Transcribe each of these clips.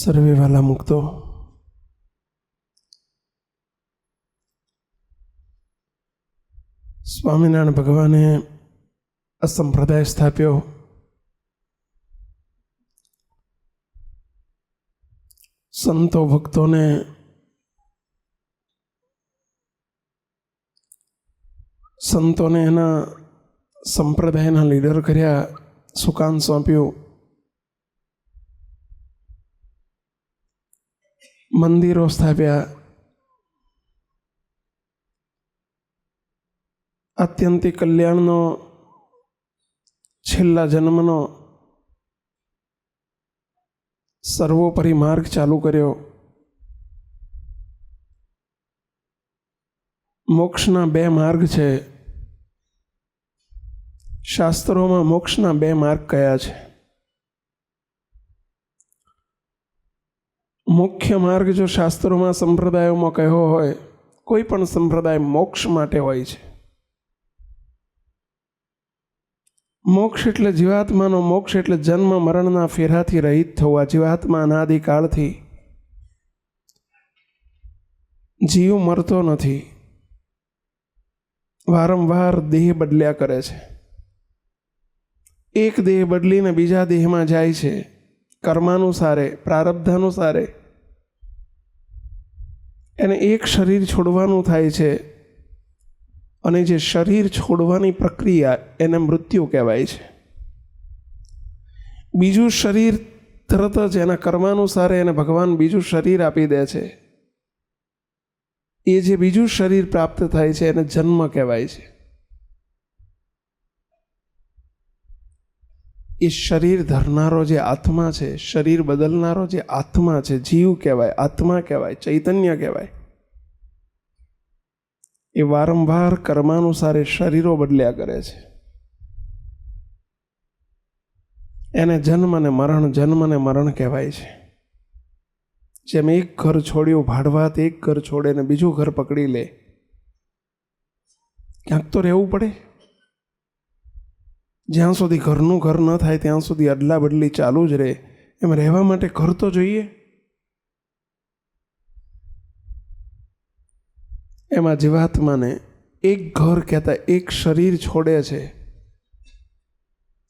સર્વે વાલા મુક્તો, સ્વામિનારાયણ ભગવાને આ સંપ્રદાય સ્થાપ્યો. સંતો ભક્તોને એના સંપ્રદાયના લીડર કર્યા, સુકાન સોંપ્યું. મંદિરો સ્થાપ્યા. આત્યંતિક કલ્યાણનો છેલ્લા જન્મનો સર્વોપરી માર્ગ ચાલુ કર્યો. મોક્ષના બે માર્ગ છે. શાસ્ત્રોમાં મોક્ષના બે માર્ગ કયા છે? મુખ્ય માર્ગ જો શાસ્ત્રોમાં સંપ્રદાયોમાં કહ્યો હોય, કોઈ પણ સંપ્રદાય મોક્ષ માટે હોય છે. મોક્ષ એટલે જીવાત્માનો મોક્ષ એટલે જન્મ મરણના ફેરાથી રહિત થવા. જીવાત્મા અનાદિકાળથી જીવ મરતો નથી, વારંવાર દેહ બદલ્યા કરે છે. એક દેહ બદલીને બીજા દેહમાં જાય છે. કર્માનુસારે, પ્રારબ્ધાનુસારે એને એક શરીર છોડવાનું થાય છે, અને જે શરીર છોડવાની પ્રક્રિયા એને મૃત્યુ કહેવાય છે. બીજું શરીર તરત જ એના કર્માનુસારે એને ભગવાન બીજું શરીર આપી દે છે. એ જે બીજું શરીર પ્રાપ્ત થાય છે એને જન્મ કહેવાય છે. એ શરીર ધરનારો જે આત્મા છે, શરીર બદલનારો જે આત્મા છે, જીવ કહેવાય, આત્મા કહેવાય, ચૈતન્ય કહેવાય. એ વારંવાર કર્માનુસારે શરીરો બદલ્યા કરે છે. એને જન્મ અને મરણ કહેવાય છે. જેમ એક ઘર છોડ્યું ભાડવાત, એક ઘર છોડે ને બીજું ઘર પકડી લે. ક્યાંક તો રહેવું પડે. જ્યાં સુધી ઘરનું ઘર ન થાય ત્યાં સુધી અદલા બદલી ચાલુ જ રહે. એમ રહેવા માટે ઘર તો જોઈએ. એમાં જીવાત્માને એક ઘર કહેતા એક શરીર છોડે છે,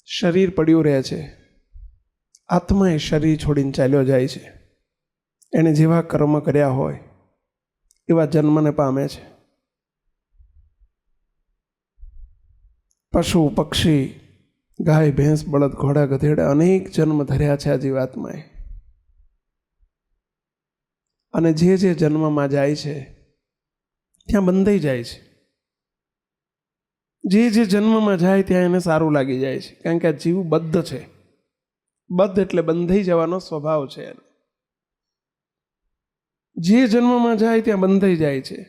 શરીર પડ્યું રહે છે. આત્મા એ શરીર છોડીને ચાલ્યો જાય છે. એણે જેવા કર્મ કર્યા હોય એવા જન્મને પામે છે. પશુ પક્ષી, ગાય ભેંસ, બળદ ઘોડા ગધેડા અનેક જન્મ ધર્યા છે આ જીવાત્માએ. અને જે જન્મમાં જાય છે ત્યાં બંધાઈ જાય છે. જે જન્મમાં જાય ત્યાં એને સારું લાગી જાય છે, કારણ કે આ જીવ બદ્ધ છે. બદ્ધ એટલે બંધાઈ જવાનો સ્વભાવ છે એને. જે જન્મમાં જાય ત્યાં બંધાઈ જાય છે,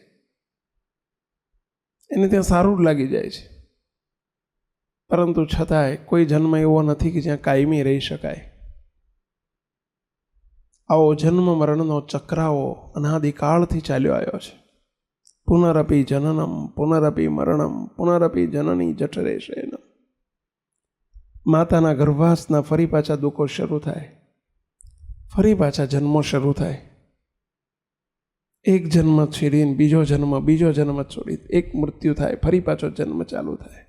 એને ત્યાં સારું જ લાગી જાય છે. પરંતુ છતાંય કોઈ જન્મ એવો નથી કે જ્યાં કાયમી રહી શકાય. આવો જન્મ મરણનો ચક્રાવો અનાદિકાળથી ચાલ્યો આવ્યો છે. પુનરપી જનનમ પુનરપી મરણમ પુનરપી જનની જઠરે શયનમ. માતાના ગર્ભાશના ફરી પાછા દુઃખો શરૂ થાય, ફરી પાછા જન્મો શરૂ થાય. એક જન્મ છોડીને બીજો જન્મ છોડી, એક મૃત્યુ થાય, ફરી પાછો જન્મ ચાલુ થાય.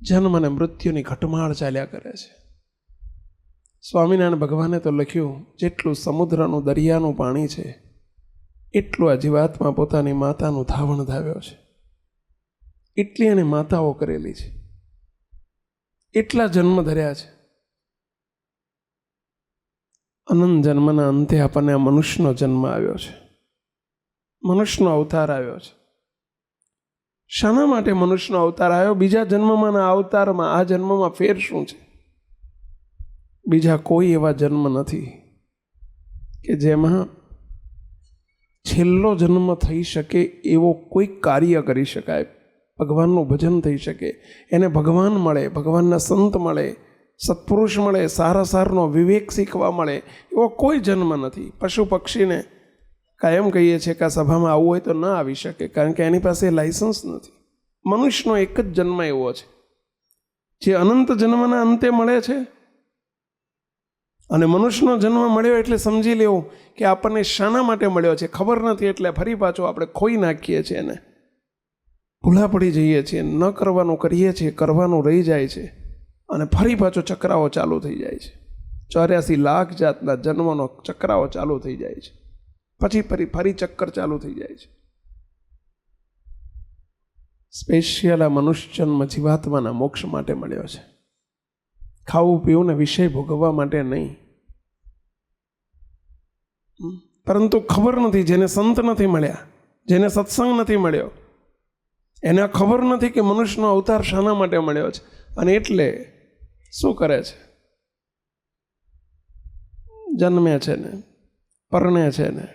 જન્મ અને મૃત્યુની ઘટમાળ ચાલ્યા કરે છે. સ્વામિનારાયણ ભગવાને તો લખ્યું, જેટલું સમુદ્રનું દરિયાનું પાણી છે એટલું આ જીવાત્મા પોતાની માતાનું ધાવણ ધાવ્યો છે. એટલી એને માતાઓ કરેલી છે, એટલા જન્મ ધર્યા છે. અનંત જન્મના અંતે આપણને આ મનુષ્યનો જન્મ આવ્યો છે, મનુષ્યનો અવતાર આવ્યો છે. શાના માટે મનુષ્યનો અવતાર આવ્યો? બીજા જન્મમાંના અવતારમાં આ જન્મમાં ફેર શું છે? બીજા કોઈ એવા જન્મ નથી કે જેમાં છેલ્લો જન્મ થઈ શકે એવો કોઈ કાર્ય કરી શકાય, ભગવાનનું ભજન થઈ શકે, એને ભગવાન મળે, ભગવાનના સંત મળે, સત્પુરુષ મળે, સારનો વિવેક શીખવા મળે, એવો કોઈ જન્મ નથી. પશુ પક્ષીને કાયમ કહીએ છીએ કે આ સભામાં આવવું હોય તો ન આવી શકે, કારણ કે એની પાસે લાયસન્સ નથી. મનુષ્યનો એક જ જન્મ એવો છે જે અનંત જન્મના અંતે મળે છે. અને મનુષ્યનો જન્મ મળ્યો એટલે સમજી લેવું કે આપણને શાના માટે મળ્યો છે ખબર નથી, એટલે ફરી પાછો આપણે ખોઈ નાખીએ છીએ એને, ભૂલા પડી જઈએ છીએ, ન કરવાનું કરીએ છીએ, કરવાનું રહી જાય છે અને ફરી પાછો ચક્રાઓ ચાલુ થઈ જાય છે. 84 લાખ જાતના જન્મનો ચક્રાઓ ચાલુ થઈ જાય છે, પછી ફરી ચક્કર ચાલુ થઈ જાય છે. સ્પેશિયલ આ મનુષ્ય જન્મ જીવાત્માના મોક્ષ માટે મળ્યો છે, ખાવું પીવું ને વિષય ભોગવવા માટે નહીં. પરંતુ ખબર નથી, જેને સંત નથી મળ્યા, જેને સત્સંગ નથી મળ્યો, એને ખબર નથી કે મનુષ્યનો અવતાર શાના માટે મળ્યો છે. અને એટલે શું કરે છે? જન્મે છે ને, પરણે છે ને,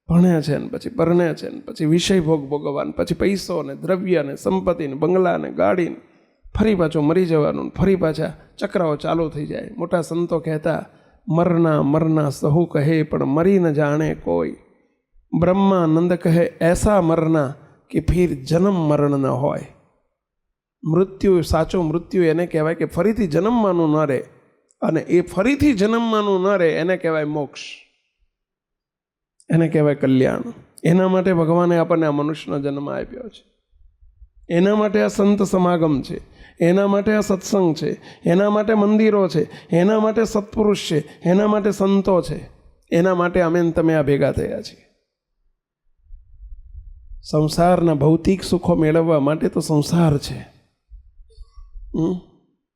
ભણે છે ને, પછી પરણે છે ને, પછી વિષય ભોગ ભોગવવાનું, પછી પૈસો ને, દ્રવ્ય ને, સંપત્તિ ને, બંગલા ને, ગાડી ને, ફરી પાછું મરી જવાનું, ફરી પાછા ચક્રાઓ ચાલુ થઈ જાય. મોટા સંતો કહેતા, મરના મરના સહુ કહે પણ મરી ન જાણે કોઈ, બ્રહ્માનંદ કહે એસા મરના કે ફિર જન્મ મરણ ન હોય. મૃત્યુ, સાચું મૃત્યુ એને કહેવાય કે ફરીથી જન્મવાનું ન રહે, અને એ ફરીથી જન્મવાનું ન રહે એને કહેવાય મોક્ષ, એને કહેવાય કલ્યાણ. એના માટે ભગવાને આપણને આ મનુષ્યનો જન્મ આપ્યો છે, એના માટે આ સંત સમાગમ છે, એના માટે આ સત્સંગ છે, એના માટે મંદિરો છે, એના માટે સત્પુરુષ છે, એના માટે સંતો છે, એના માટે અમે તમે આ ભેગા થયા છીએ. સંસારના ભૌતિક સુખો મેળવવા માટે તો સંસાર છે.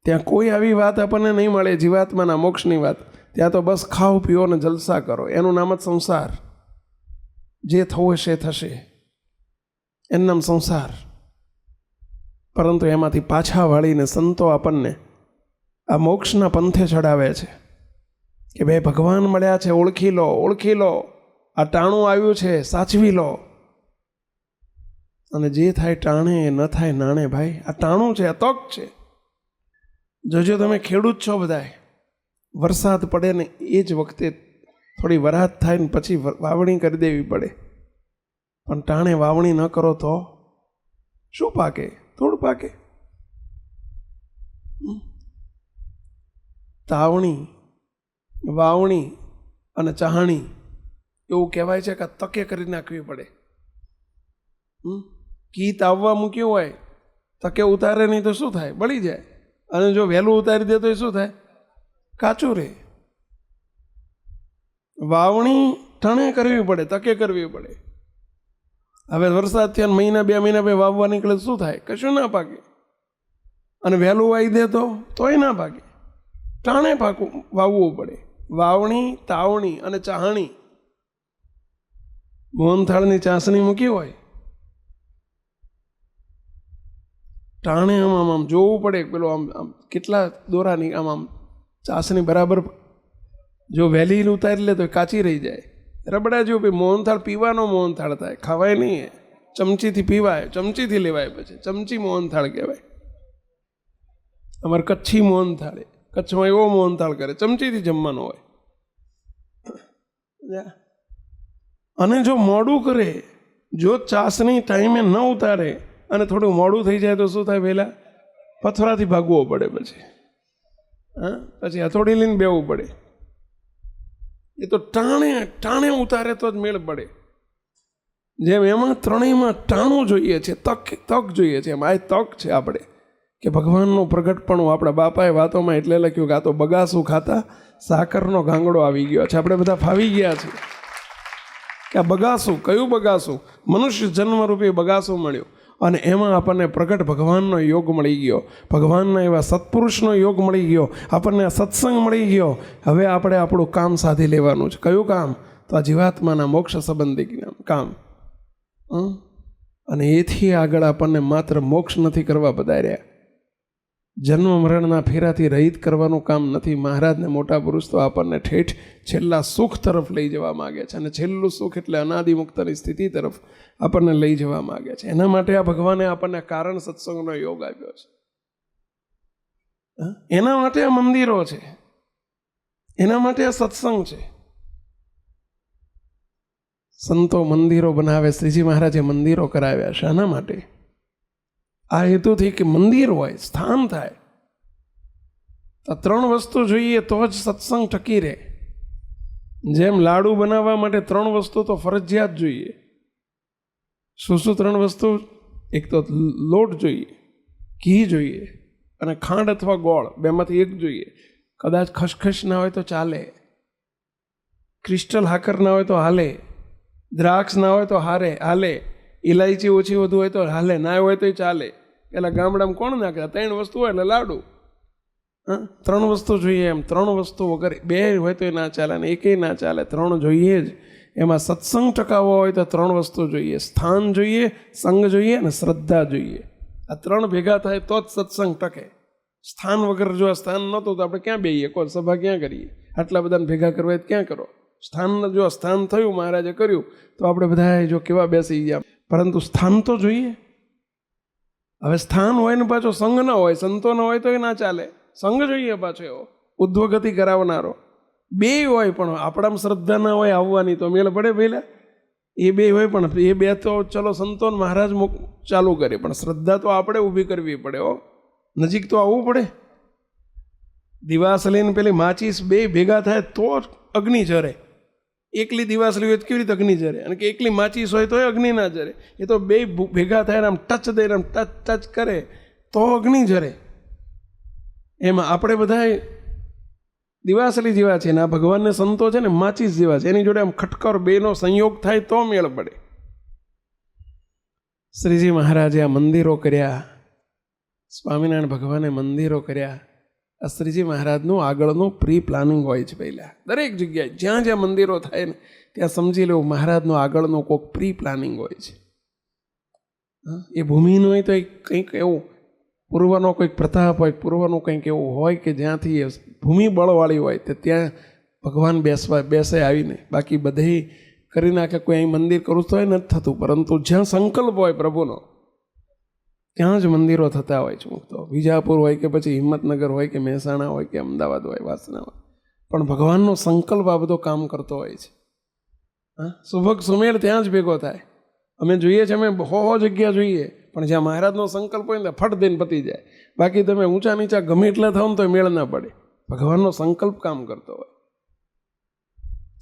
ત્યાં કોઈ આવી વાત આપણને નહીં મળે જીવાત્માના મોક્ષની વાત. ત્યાં તો બસ ખાઓ પીઓ ને જલસા કરો, એનું નામ જ સંસાર. જે થવું હશે થશે, એનું નામ સંસાર. પરંતુ એમાંથી પાછા વાળીને સંતો આપણને આ મોક્ષના પંથે ચડાવે છે કે ભાઈ ભગવાન મળ્યા છે, ઓળખી લો, ઓળખી લો, આ ટાણું આવ્યું છે, સાચવી લો. અને જે થાય ટાણે ન થાય નાણે. ભાઈ આ ટાણું છે, આ તક છે. જોજો તમે ખેડૂત છો બધાય, વરસાદ પડે ને એ જ વખતે થોડી વરાત થાય ને પછી વાવણી કરી દેવી પડે. પણ ટાણે વાવણી ન કરો તો શું પાકે? થોડું પાકે. તાવણી, વાવણી અને ચાહણી એવું કહેવાય છે કે તકે કરી નાખવી પડે. ઘી તાવવા મૂક્યું હોય, તકે ઉતારે નહીં તો શું થાય? બળી જાય. અને જો વહેલું ઉતારી દે તો એ શું થાય? કાચું રહે. વાવણી ટાણે કરવી પડે, તકે કરવી પડે. હવે વરસાદ થયા મહિના 2 મહિના પછી વાવવા નીકળે શું થાય? કશું ના પાકે. અને વહેલું વાવી દે તોય ના પાકે. ટાણે વાવવું પડે. વાવણી, તાવણી અને ચાહણી. મોહનથાળની ચાસણી મૂકી હોય, ટાણે આમ જોવું પડે, પેલો આમ કેટલા દોરાની આમ ચાસણી બરાબર. જો વહેલી ઉતારી લે તો કાચી રહી જાય. રબડા જેવું. મોહનથાળ પીવાનો મોહનથાળ થાય, ખાવાય નહીં. ચમચીથી પીવાય, ચમચીથી લેવાય, પછી ચમચી મોહનથાળ કહેવાય. અમારે કચ્છી મોહનથાળ, કચ્છમાં એવો મોહનથાળ કરે, ચમચીથી જમવાનો હોય. અને જો મોડું કરે, જો ચાસણી ટાઈમે ન ઉતારે અને થોડું મોડું થઈ જાય તો શું થાય? પહેલાં પથરાથી ભાગવો પડે, પછી હથોડી લઈને બેવું પડે. એ તો ટાણે ઉતારે તો જ મેળ પડે. જેમ એમાં ત્રણેયમાં ટાણું જોઈએ છે, તક જોઈએ છે. એમ આ તક છે આપણે કે ભગવાનનું પ્રગટપણું. આપણા બાપાએ વાતોમાં એટલે લખ્યું કે આ તો બગાસું ખાતા સાકરનો ગાંગડો આવી ગયો છે. આપણે બધા ફાવી ગયા છીએ કે આ બગાસું. કયું બગાસું? મનુષ્ય જન્મરૂપી બગાસું મળ્યું. અને એમાં આપણને પ્રગટ ભગવાનનો યોગ મળી ગયો, ભગવાનના એવા સત્પુરુષનો યોગ મળી ગયો, આપણને સત્સંગ મળી ગયો. હવે આપણે આપણું કામ સાધી લેવાનું છે. કયું કામ? તો આ જીવાત્માના મોક્ષ સંબંધી કામ. અને એથી આગળ આપણને માત્ર મોક્ષ નથી કરવા પધાર્યા, જન્મ મરણના ફેરાથી રહિત કરવાનું કામ નથી. મહારાજને મોટા પુરુષ તો આપણને ઠેઠ છેલ્લા સુખ તરફ લઈ જવા માગે છે. અને છેલ્લું સુખ એટલે અનાદિમુક્તની સ્થિતિ તરફ આપણને લઈ જવા માગે છે. એના માટે આ ભગવાને આપણને કારણ સત્સંગનો યોગ આપ્યો છે. એના માટે આ મંદિરો છે, એના માટે આ સત્સંગ છે. સંતો મંદિરો બનાવે, શ્રીજી મહારાજે મંદિરો કરાવ્યા. શાના માટે? આ હેતુથી કે મંદિર હોય, સ્થાન થાય. તો 3 વસ્તુ જોઈએ તો જ સત્સંગ ટકી રહે. જેમ લાડુ બનાવવા માટે 3 વસ્તુ તો ફરજિયાત જોઈએ. શું 3 વસ્તુ? એક તો લોટ જોઈએ, ઘી જોઈએ અને ખાંડ અથવા ગોળ, બેમાંથી એક જોઈએ. કદાચ ખસખસ ના હોય તો ચાલે, ક્રિસ્ટલ હાકર ના હોય તો હાલે, દ્રાક્ષ ના હોય તો હાલે, ઇલાયચી ઓછી વધુ હોય તો હાલે, ના હોય તો ચાલે. પેલા ગામડામાં કોણ નાખે? 3 વસ્તુ હોય એટલે લાડુ. 3 વસ્તુ જોઈએ. એમ 3 વસ્તુ વગર 2 હોય તો ના ચાલે અને એકેય ના ચાલે, 3 જોઈએ જ. એમાં સત્સંગ ટકાવવો હોય તો 3 વસ્તુ જોઈએ. સ્થાન જોઈએ, સંગ જોઈએ અને શ્રદ્ધા જોઈએ. આ 3 ભેગા થાય તો જ સત્સંગ ટકે. સ્થાન વગર જો આ સ્થાન નહોતું તો આપણે ક્યાં બેહીએ? કોઈ સભા ક્યાં કરીએ? આટલા બધાને ભેગા કરવા ક્યાં કરો? સ્થાન જો સ્થાન થયું, મહારાજે કર્યું તો આપણે બધા જો કેવા બેસી ગયા. પરંતુ સ્થાન તો જોઈએ. હવે સ્થાન હોય ને પાછો સંગ ન હોય, સંતો ન હોય તો એ ના ચાલે. સંગ જોઈએ પાછો એવો ઉદ્ધવગતિ કરાવનારો. 2 હોય પણ આપણામાં શ્રદ્ધા ના હોય આવવાની તો મેળ પડે પહેલાં? એ 2 હોય પણ એ 2 તો ચલો સંતો મહારાજ ચાલુ કરે, પણ શ્રદ્ધા તો આપણે ઊભી કરવી પડે. નજીક તો આવવું પડે. દિવાસલીને પેલી માચીસ 2 ભેગા થાય તો અગ્નિ જરે. એકલી દિવાસલી હોય તો કેવી રીતે અગ્નિ જરે? અને કે એકલી માચીસ હોય તો અગ્નિ ના જરે. એ તો 2 ભેગા થાય આમ ટચ દે, આમ ટચ કરે તો અગ્નિ જરે. એમાં આપણે બધા દિવાસલી જેવા છે ને આ ભગવાનને સંતો છે ને માચીસ જેવા છે. એની જોડે આમ ખટકર 2નો સંયોગ થાય તો મેળ પડે. શ્રીજી મહારાજે આ મંદિરો કર્યા, સ્વામિનારાયણ ભગવાને મંદિરો કર્યા. આ શ્રીજી મહારાજનું આગળનું પ્રી પ્લાનિંગ હોય છે. પહેલાં દરેક જગ્યાએ જ્યાં જ્યાં મંદિરો થાય ને ત્યાં સમજી લેવું મહારાજનું આગળનું કોઈક પ્રી પ્લાનિંગ હોય છે. એ ભૂમિનું હોય તો કંઈક એવું પૂર્વનો કોઈક પ્રતાપ હોય, પૂર્વનું કંઈક એવું હોય કે જ્યાંથી એ ભૂમિ બળવાળી હોય તો ત્યાં ભગવાન બેસે આવીને. બાકી બધી કરી નાખે, કોઈ અહીં મંદિર કરવું તો નથી થતું. પરંતુ જ્યાં સંકલ્પ હોય પ્રભુનો ત્યાં જ મંદિરો થતા હોય છે. તો વિજાપુર હોય કે પછી હિંમતનગર હોય કે મહેસાણા હોય કે અમદાવાદ હોય, વાસણા હોય, પણ ભગવાનનો સંકલ્પ આ બધો કામ કરતો હોય છે. સુભગ સુમેળ ત્યાં જ ભેગો થાય. અમે જોઈએ છીએ, અમે જગ્યા જોઈએ, પણ જ્યાં મહારાજનો સંકલ્પ હોય ને ફટ દઈને પતી જાય. બાકી તમે ઊંચા નીચા ગમે એટલા થાવ ને તો મેળ ના પડે. ભગવાનનો સંકલ્પ કામ કરતો હોય.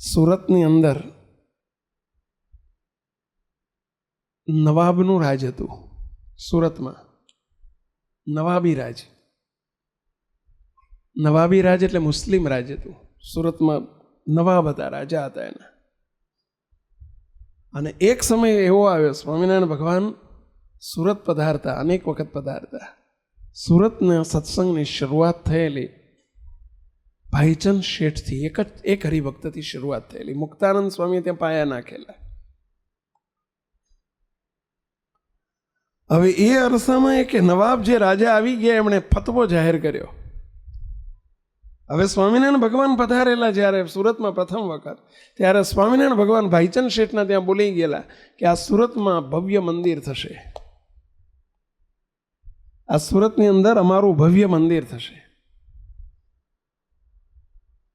સુરતની અંદર નવાબનું રાજ હતું. સુરતમાં નવાબી રાજ. નવાબી રાજ એટલે મુસ્લિમ રાજ હતું. સુરતમાં નવાબ હતા, રાજા હતા એના. અને એક સમય એવો આવ્યો, સ્વામિનારાયણ ભગવાન સુરત પધારતા, અનેક વખત પધારતા. સુરતના સત્સંગની શરૂઆત થયેલી ભાઈચંદ શેઠથી, એક હરિભક્તથી શરૂઆત થયેલી. મુક્તાનંદ સ્વામીએ ત્યાં પાયા નાખેલા. હવે એ અરસામાં એક નવાબ જે રાજા આવી ગયા એમણે ફતવો જાહેર કર્યો. હવે સ્વામિનારાયણ ભગવાન પધારેલા જ્યારે સુરતમાં પ્રથમ વખત, ત્યારે સ્વામિનારાયણ ભગવાન ભાઈચંદ શેઠના ત્યાં બોલી ગયેલા કે આ સુરતમાં ભવ્ય મંદિર થશે. આ સુરતની અંદર અમારું ભવ્ય મંદિર થશે.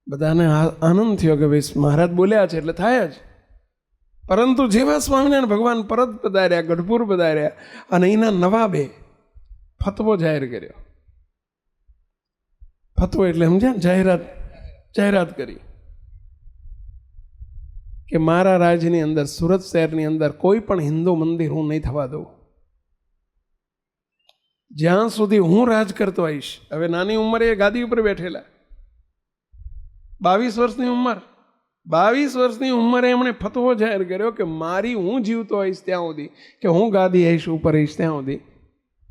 બધાને આનંદ થયો કે ભાઈ મહારાજ બોલ્યા છે એટલે થાય જ. પરંતુ જેવા સ્વામિનારાયણ ભગવાન પરત પધાર્યા, ગઢપુર પધાર્યા અને એના નવાબે ફતવો જાહેર કર્યો. ફતવો એટલે સમજ્યા? જાહેરાત કરી કે મારા રાજ્યની અંદર, સુરત શહેરની અંદર કોઈ પણ હિન્દુ મંદિર હું નહીં થવા દઉં જ્યાં સુધી હું રાજ કરતો આવીશ. હવે નાની ઉંમરે એ ગાદી ઉપર બેઠેલા, 22 વર્ષની ઉંમર. 22 વર્ષની ઉંમરે એમણે ફતવો જાહેર કર્યો કે હું જીવતો આવીશ ત્યાં સુધી, કે હું ગાદી આવીશ ઉપર આવીશ ત્યાં સુધી,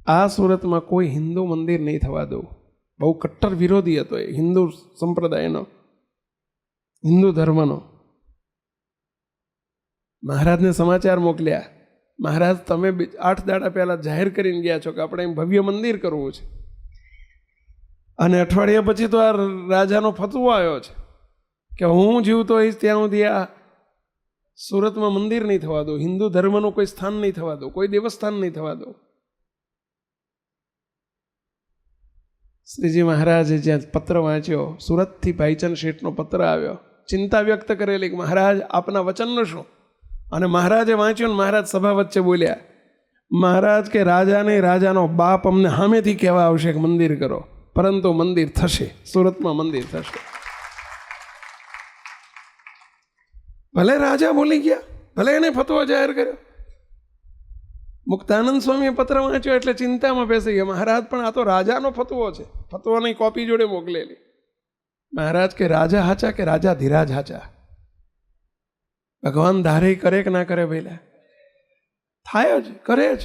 આ સુરતમાં કોઈ હિન્દુ મંદિર નહીં થવા દઉં. બહુ કટ્ટર વિરોધી હતો એ હિન્દુ સંપ્રદાયનો, હિન્દુ ધર્મનો. મહારાજને સમાચાર મોકલ્યા, મહારાજ તમે 8 દાડા પહેલા જાહેર કરીને ગયા છો કે આપણે અહીં ભવ્ય મંદિર કરવું છે, અને અઠવાડિયા પછી તો આ રાજાનો ફતવો આવ્યો છે કે હું જીવતો હોઈશ ત્યાં સુધી આ સુરતમાં મંદિર નહીં થવા દો, હિન્દુ ધર્મનું કોઈ સ્થાન નહીં થવા દો, કોઈ દેવસ્થાન નહીં થવા દો. શ્રીજી મહારાજે જ્યાં પત્ર વાંચ્યો, સુરતથી ભાઈચંદ શેઠનો પત્ર આવ્યો, ચિંતા વ્યક્ત કરેલી કે મહારાજ આપના વચનનું શું? અને મહારાજે વાંચ્યું ને મહારાજ સભા વચ્ચે બોલ્યા, મહારાજ કે રાજાને રાજાનો બાપ અમને સામેથી કહેવા આવશે કે મંદિર કરો. પરંતુ મંદિર થશે, સુરતમાં મંદિર થશે. ભલે રાજા બોલી ગયા, ભલે એને ફતવો જાહેર કર્યો. મુક્તાનંદ સ્વામીએ પત્ર વાંચ્યો એટલે ચિંતામાં બેસી ગયા. મહારાજ પણ આ તો રાજાનો ફતવો છે, ફતવાની કોપી જોડે મોકલેલી. મહારાજ કે રાજા હાચા કે રાજા ધીરાજ હાચા? ભગવાન ધારે કરે કે ના કરે પહેલા? થાય જ, કરે જ.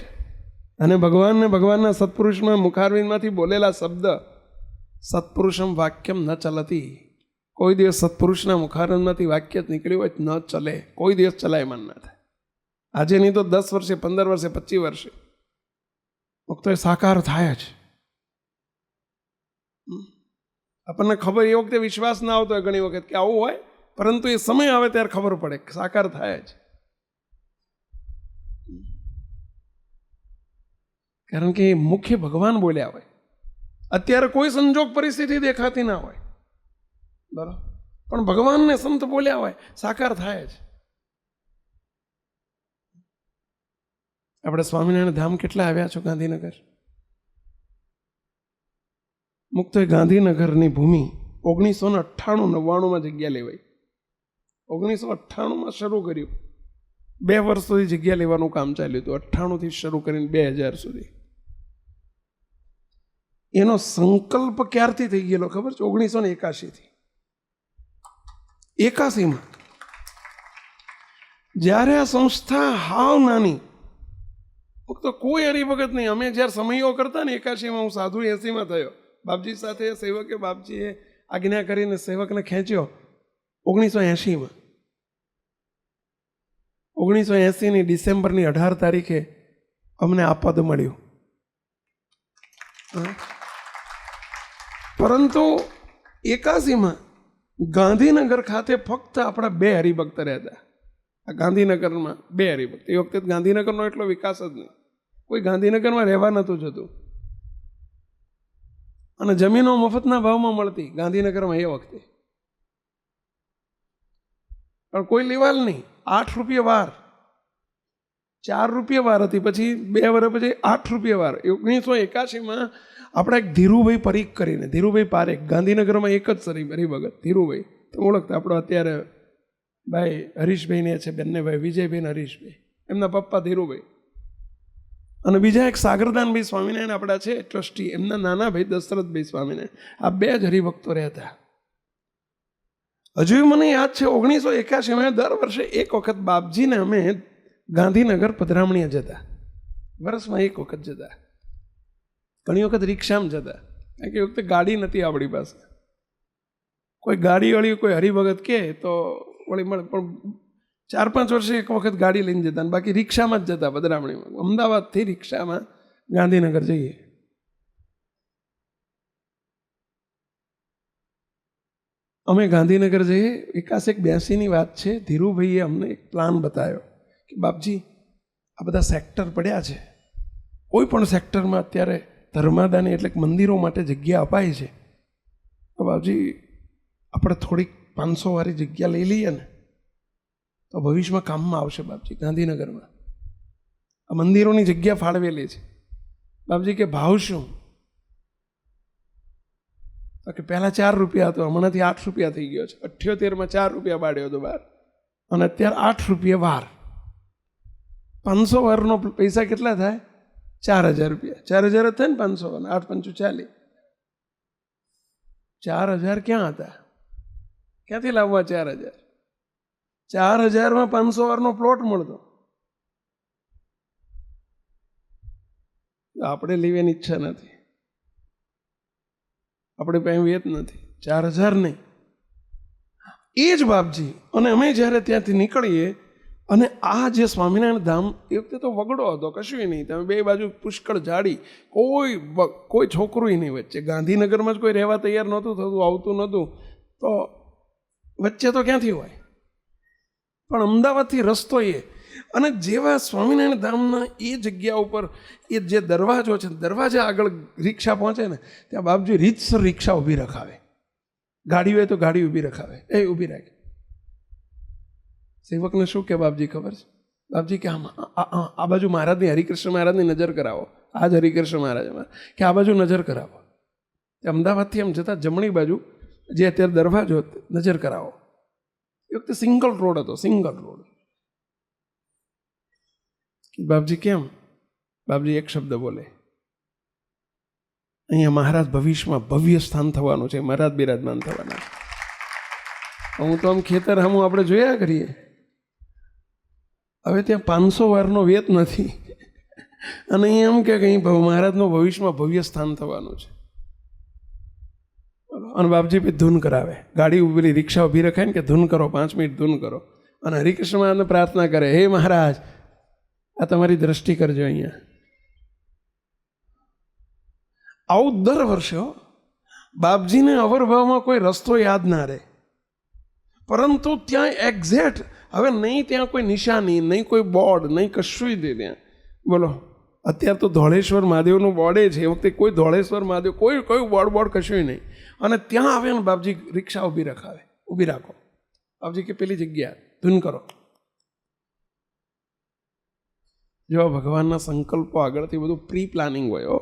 અને ભગવાનને ભગવાનના સત્પુરુષમાં મુખારવિંદમાંથી બોલેલા શબ્દ સત્પુરુષમ વાક્યમ ન ચલતી. કોઈ દિવસ સત્પુરુષના મુખારવિંદમાંથી વાક્ય જ નીકળ્યું હોય ન ચલે, કોઈ દિવસ ચલાયમાન ના થાય. આજે નહીં તો 10 વર્ષે, 15 વર્ષે, 25 વર્ષે તો એ સાકાર થાય જ. આપણને ખબર એ વખતે વિશ્વાસ ના આવતો હોય ઘણી વખત કે આવું હોય, પરંતુ એ સમય આવે ત્યારે ખબર પડે કે સાકાર થાય જ. કારણ કે એ મુખ્ય ભગવાન બોલ્યા હોય. અત્યારે કોઈ સંજોગ પરિસ્થિતિ દેખાતી ના હોય, બરાબર, પણ ભગવાનને સંત બોલ્યા હોય, સાકાર થાય જ. આપણે સ્વામિનારાયણ ધામ કેટલા આવ્યા છો? ગાંધીનગર મુક્ત ગાંધીનગરની ભૂમિ 1998-99 જગ્યા લેવાઈ. 1998 શરૂ કર્યું, 2 વર્ષ સુધી જગ્યા લેવાનું કામ ચાલ્યું હતું. 98 શરૂ કરીને 2000 સુધી. એનો સંકલ્પ ક્યારથી થઈ ગયેલો ખબર છે? 1981 81માં જ્યારે આ સંસ્થા હાવ નાની, તો કોઈ હરિભગત નહીં. અમે જ્યારે સમયો કરતા ને 81માં, હું સાધુ 80માં થયો. બાપજી સાથે સેવકે, બાપજીએ આજ્ઞા કરીને સેવકને ખેંચ્યો 1980માં. 1980ની ડિસેમ્બરની 18 તારીખે અમને આ પદ મળ્યું. પરંતુ 81માં ગાંધીનગર ખાતે ફક્ત આપણા 2 હરિભક્ત રહેતા. આ ગાંધીનગરમાં 2 હરિભક્ત. એ વખતે ગાંધીનગરનો એટલો વિકાસ જ નહીં, કોઈ ગાંધીનગરમાં રહેવા નહોતું જતું. અને જમીનો મફતના ભાવમાં મળતી ગાંધીનગરમાં એ વખતે. પણ કોઈ લેવાલ નહીં. 8 રૂપિયા વાર, 4 રૂપિયા વાર હતી. પછી 2 વર્ષ પછી 8 રૂપિયા વાર. 1981માં આપણા એક ધીરુભાઈ પરીખ કરીને, ધીરુભાઈ પારેખ, ગાંધીનગરમાં એક જ હરિભગત ધીરુભાઈ, તો ઓળખતા. આપણો અત્યારે ભાઈ હરીશભાઈને છે, બંને ભાઈ વિજયભાઈ ને હરીશભાઈ, એમના પપ્પા ધીરુભાઈ. અને બીજા એક સાગરદાનભાઈ સ્વામિનારાયણ આપણા છે ટ્રસ્ટી, એમના નાના ભાઈ દશરથભાઈ સ્વામિનારાયણ. આ 2 જ હરિભક્તો રહેતા. હજુ મને યાદ છે 1981માં દર વર્ષે એક વખત બાપજીને અમે ગાંધીનગર પધરામણીએ જતા. વર્ષમાં એક વખત જતા. ઘણી વખત રિક્ષામાં જતા, કારણ કે એ વખતે ગાડી નથી આપણી પાસે. કોઈ ગાડીવાળી કોઈ હરિભગત કહે તો વળી મળે, પણ 4-5 વર્ષે એક વખત ગાડી લઈને જતા, અને બાકી રિક્ષામાં જ જતા પધરામણીમાં. અમદાવાદથી રિક્ષામાં ગાંધીનગર જઈએ. અમે ગાંધીનગર જઈએ. 81-82ની વાત છે. ધીરુભાઈએ અમને એક પ્લાન બતાવ્યો કે બાપજી, આ બધા સેક્ટર પડ્યા છે, કોઈ પણ સેક્ટરમાં અત્યારે ધર્માદાની એટલે મંદિરો માટે જગ્યા અપાય છે, તો બાપજી આપણે થોડીક 500 વાળી જગ્યા લઈ લઈએ ને તો ભવિષ્યમાં કામમાં આવશે. બાપજી ગાંધીનગરમાં આ મંદિરોની જગ્યા ફાળવેલી છે. બાપજી કે ભાવ શું? તો કે પહેલાં 4 રૂપિયા હતો, હમણાંથી 8 રૂપિયા થઈ ગયો છે. 78માં 4 રૂપિયા પાડ્યો હતો બહાર, અને અત્યારે 8 રૂપિયા વાર. 500 વારનો પૈસા કેટલા થાય? 4000 રૂપિયા. 4000 જ થાય ને 500, 8 × 5 = 40. 4000 ક્યાં હતા? ક્યાંથી લાવવા 4000? 4000માં 500 વારનો પ્લોટ મળતો. આપણે લેવાની ઈચ્છા નથી, આપણે પાસે વેત નથી. 4000 નહીં, એ જ બાપજી. અને અમે જ્યારે ત્યાંથી નીકળીએ, અને આ જે સ્વામિનારાયણ ધામ એ વખતે તો વગડો હતો, કશું નહીં. તમે 2 બાજુ પુષ્કળ ઝાડી, કોઈ છોકરું નહીં વચ્ચે. ગાંધીનગરમાં જ કોઈ રહેવા તૈયાર નહોતું થતું, આવતું નહોતું, તો વચ્ચે તો ક્યાંથી હોય? પણ અમદાવાદથી રસ્તો એ. અને જેવા સ્વામિનારાયણ ધામના એ જગ્યા ઉપર એ જે દરવાજો છે, દરવાજા આગળ રિક્ષા પહોંચે ને, ત્યાં બાપજી રીતસર રિક્ષા ઊભી રખાવે. ગાડી હોય તો ગાડી ઊભી રખાવે, એ ઊભી રાખે. સેવકને શું કે બાપજી ખબર છે? બાપજી કે આ બાજુ મહારાજની, હરિકૃષ્ણ મહારાજની નજર કરાવો. આ જ હરિકૃષ્ણ મહારાજ કે આ બાજુ નજર કરાવો. અમદાવાદથી આમ જતાં જમણી બાજુ જે અત્યારે દરવાજો નજર કરાવો, એ વખતે સિંગલ રોડ હતો, સિંગલ રોડ. બાપજી કેમ? બાપજી એક શબ્દ બોલે, અહીંયા મહારાજ ભવિષ્યમાં ભવ્ય સ્થાન થવાનું છે, મહારાજ બિરાજમાન થવાના. હું તો આમ ખેતર સામું આપણે જોયા કરીએ, હવે ત્યાં 500 વારનો વેત નથી, અને અહીંયા એમ કે અહીં મહારાજનો ભવિષ્યમાં ભવ્ય સ્થાન થવાનું છે. અને બાપજી પછી ધૂન કરાવે, ગાડી ઉભેલી રિક્ષા ઊભી રખાય ને કે ધૂન કરો, 5 મિનિટ ધૂન કરો. અને હરિકૃષ્ણ મહારાજને પ્રાર્થના કરે, હે મહારાજ આ તમારી દ્રષ્ટિ કરજો અહીંયા. આવું દર વર્ષે બાપજીને અવરભાવમાં કોઈ રસ્તો યાદ ના રહે, પરંતુ ત્યાં એક્ઝેક્ટ હવે નહીં ત્યાં કોઈ નિશાની, નહીં કોઈ બોર્ડ, નહીં કશું જ ત્યાં. બોલો અત્યારે તો ધોળેશ્વર મહાદેવનું બોર્ડે છે, એ વખતે કોઈ ધોળેશ્વર મહાદેવ કોઈ બોર્ડ કશું નહીં. અને ત્યાં આવે ને બાપજી રિક્ષા ઊભી રખાવે, ઊભી રાખો. બાપજી કે પેલી જગ્યા ધૂન કરો. જો ભગવાનના સંકલ્પો આગળથી બધું પ્રી પ્લાનિંગ હોય.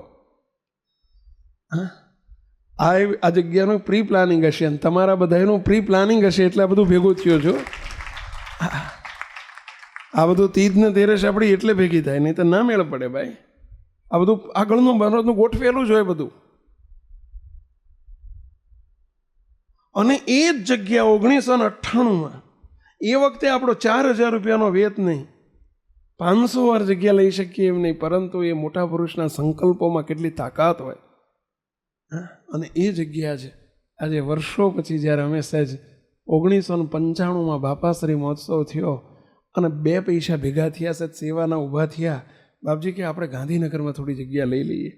આ જગ્યાનું પ્રી પ્લાનિંગ હશે, અને તમારા બધાનું પ્રી પ્લાનિંગ હશે, એટલે આ બધું ભેગું થયું છો. આ બધું તીજ ને તેરસ આપણી એટલે ભેગી થાય, નહીં તો ના મેળ પડે ભાઈ. આ બધું આગળનું મહારાજનું ગોઠવેલું જ હોય બધું. અને એ જ જગ્યા 1998માં એ વખતે આપણો 4000 રૂપિયાનો વેત નહીં, 500 વાર જગ્યા લઈ શકીએ એમ નહીં, પરંતુ એ મોટા પુરુષના સંકલ્પોમાં કેટલી તાકાત હોય. અને એ જગ્યા છે આજે વર્ષો પછી જ્યારે અમે સહેજ 1995માં બાપાશ્રી મહોત્સવ થયો અને 2 પૈસા ભેગા થયા, સહેજ સેવાના ઊભા થયા. બાપજી કે આપણે ગાંધીનગરમાં થોડી જગ્યા લઈ લઈએ.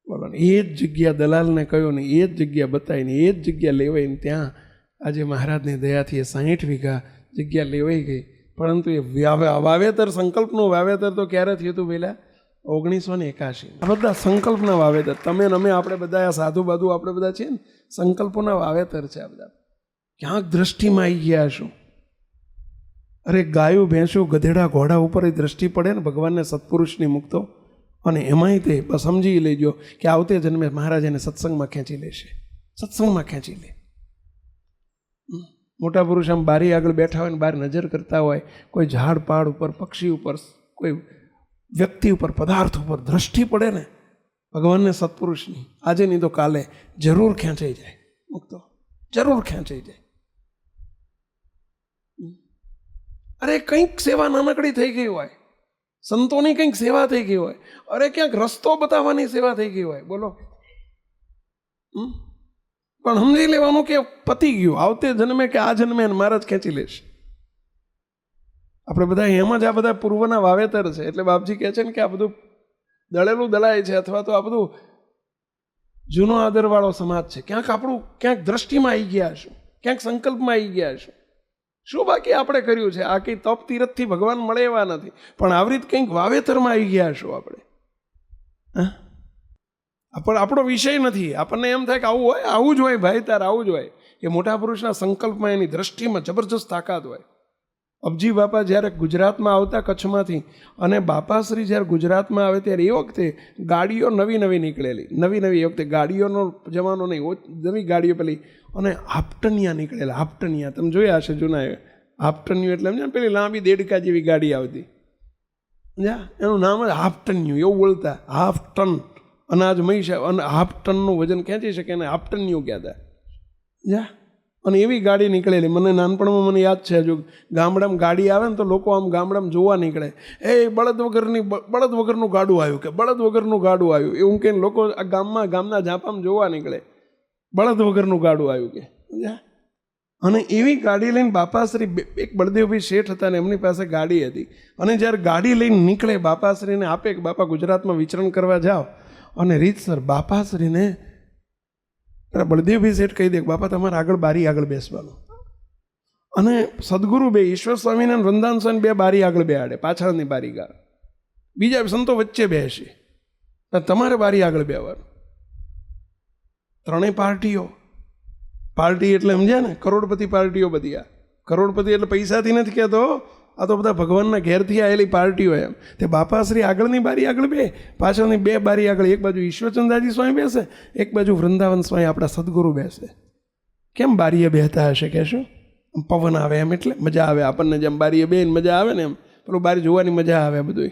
બોલો ને, એ જ જગ્યા દલાલને કહ્યું ને, એ જ જગ્યા બતાવીને એ જ જગ્યા લેવાઈને ત્યાં આજે મહારાજની દયાથી 60 વીઘા જગ્યા લેવાઈ ગઈ. પરંતુ એ વાવેતર, સંકલ્પનું વાવેતર તો ક્યારે થયું હતું પહેલાં? 1981. આ બધા સંકલ્પના વાવેતર. તમે ને અમે આપણે બધા આ સાધુ બાધુ આપણે બધા છીએ ને, સંકલ્પોના વાવેતર છે આ બધા. ક્યાંક દ્રષ્ટિમાં આવી ગયા શું? અરે ગાયું ભેંસું ગધેડા ઘોડા ઉપર એ દ્રષ્ટિ પડે ને ભગવાનને સત્પુરુષની મુક્તો, અને એમાંય તે બસ સમજી લેજો કે આવતે જન્મે મહારાજ એને સત્સંગમાં ખેંચી લેશે, સત્સંગમાં ખેંચી લે. મોટા પુરુષ આમ બારી આગળ બેઠા હોય ને બહાર નજર કરતા હોય, કોઈ ઝાડ પાડ ઉપર, પક્ષી ઉપર, કોઈ વ્યક્તિ ઉપર, પદાર્થ ઉપર દ્રષ્ટિ પડે ને ભગવાનને સત્પુરુષની, આજે નહીં તો કાલે જરૂર ખેંચાઈ જાય મુક્તો, જરૂર ખેંચાઈ જાય. અરે કંઈક સેવા નાનકડી થઈ ગઈ હોય, સંતોની કંઈક સેવા થઈ ગઈ હોય, અરે ક્યાંક રસ્તો બતાવવાની સેવા થઈ ગઈ હોય. બોલો, પણ સમજી લેવાનું કે પતી ગયું, આવતે જન્મે કે આ જન્મે મહારાજ ખેંચી લેશે. આપણે બધા એમ જ આ બધા પૂર્વના વાવેતર છે. એટલે બાપજી કહે છે ને કે આ બધું દળેલું દળાય છે, અથવા તો આ બધું જૂનો આદરવાળો સમાજ છે. ક્યાંક આપણું ક્યાંક દ્રષ્ટિમાં આવી ગયા હશું, ક્યાંક સંકલ્પમાં આવી ગયા હશું. શું બાકી આપણે કર્યું છે? આ કંઈ તપ તીરથથી ભગવાન મળે એવા નથી, પણ આવી રીતે કંઈક વાવેતરમાં આવી ગયા હશું આપણે. પણ આપણો વિષય નથી. આપણને એમ થાય કે આવું હોય, આવું જ હોય ભાઈ, તાર આવું જ હોય. કે મોટા પુરુષના સંકલ્પમાં, એની દ્રષ્ટિમાં જબરજસ્ત તાકાત હોય. અબજી બાપા જ્યારે ગુજરાતમાં આવતા કચ્છમાંથી, અને બાપાશ્રી જ્યારે ગુજરાતમાં આવે ત્યારે એ વખતે ગાડીઓ નવી નવી નીકળેલી, નવી નવી એ વખતે ગાડીઓનો જમાનો નહીં, નવી ગાડીઓ પેલી, અને હાપ્ટનિયા નીકળેલા. હાપ્ટનિયા તમે જોયા હશે જૂના, હાપ્ટન્યુ એટલે એમ પેલી લાંબી દેડકા જેવી ગાડી આવતી, એનું નામ જ હાપ્ટન્યુ, એવું બોલતા. હાફ ટન અનાજ મહી, અને હાફ ટનનું વજન ખેંચી શકે એને હાપ્ટન્યુ કહેતા. અને એવી ગાડી નીકળેલી. મને નાનપણમાં મને યાદ છે, હજુ ગામડામાં ગાડી આવે ને તો લોકો આમ ગામડામાં જોવા નીકળે, એ બળદ વગરનું ગાડું આવ્યું, કે બળદ વગરનું ગાડું આવ્યું, એવું કે લોકો આ ગામના ઝાપામાં જોવા નીકળે, બળદ વગરનું ગાડું આવ્યું કે. અને એવી ગાડી લઈને બાપાશ્રી, એક બળદેવભાઈ શેઠ હતા ને એમની પાસે ગાડી હતી, અને જ્યારે ગાડી લઈને નીકળે બાપાશ્રીને આપે કે બાપા ગુજરાતમાં વિચરણ કરવા જાઓ, અને રીતસર બાપાશ્રીને બળદેવભાઈ શેઠ કહી દે બાપા તમારે આગળ બારી આગળ બેસવાનું. અને સદગુરુ બે ઈશ્વર સ્વામીને વૃંદાવન સ્વામી બે બારી આગળ બેહાડે, પાછળની બારી ગાળ, બીજા સંતો વચ્ચે બેસે, તમારે બારી આગળ બેવાનું. ત્રણેય પાર્ટી એટલે સમજ્યા ને, કરોડપતિ પાર્ટીઓ બધી. આ કરોડપતિ એટલે પૈસાથી નથી કહેતો, આ તો બધા ભગવાનના ઘેરથી આવેલી પાર્ટી હોય એમ. તે બાપાશ્રી આગળની બારી આગળ બે, પાછળની બે બારી આગળ, એક બાજુ ઈશ્વરચંદ્રજી સ્વામી બેસે, એક બાજુ વૃંદાવન સ્વામી આપણા સદગુરુ બેસે. કેમ બારીએ બેહતા હશે કહેશું? પવન આવે એમ, એટલે મજા આવે આપણને. જેમ બારીએ બેન મજા આવે ને એમ પેલું બારી જોવાની મજા આવે બધું.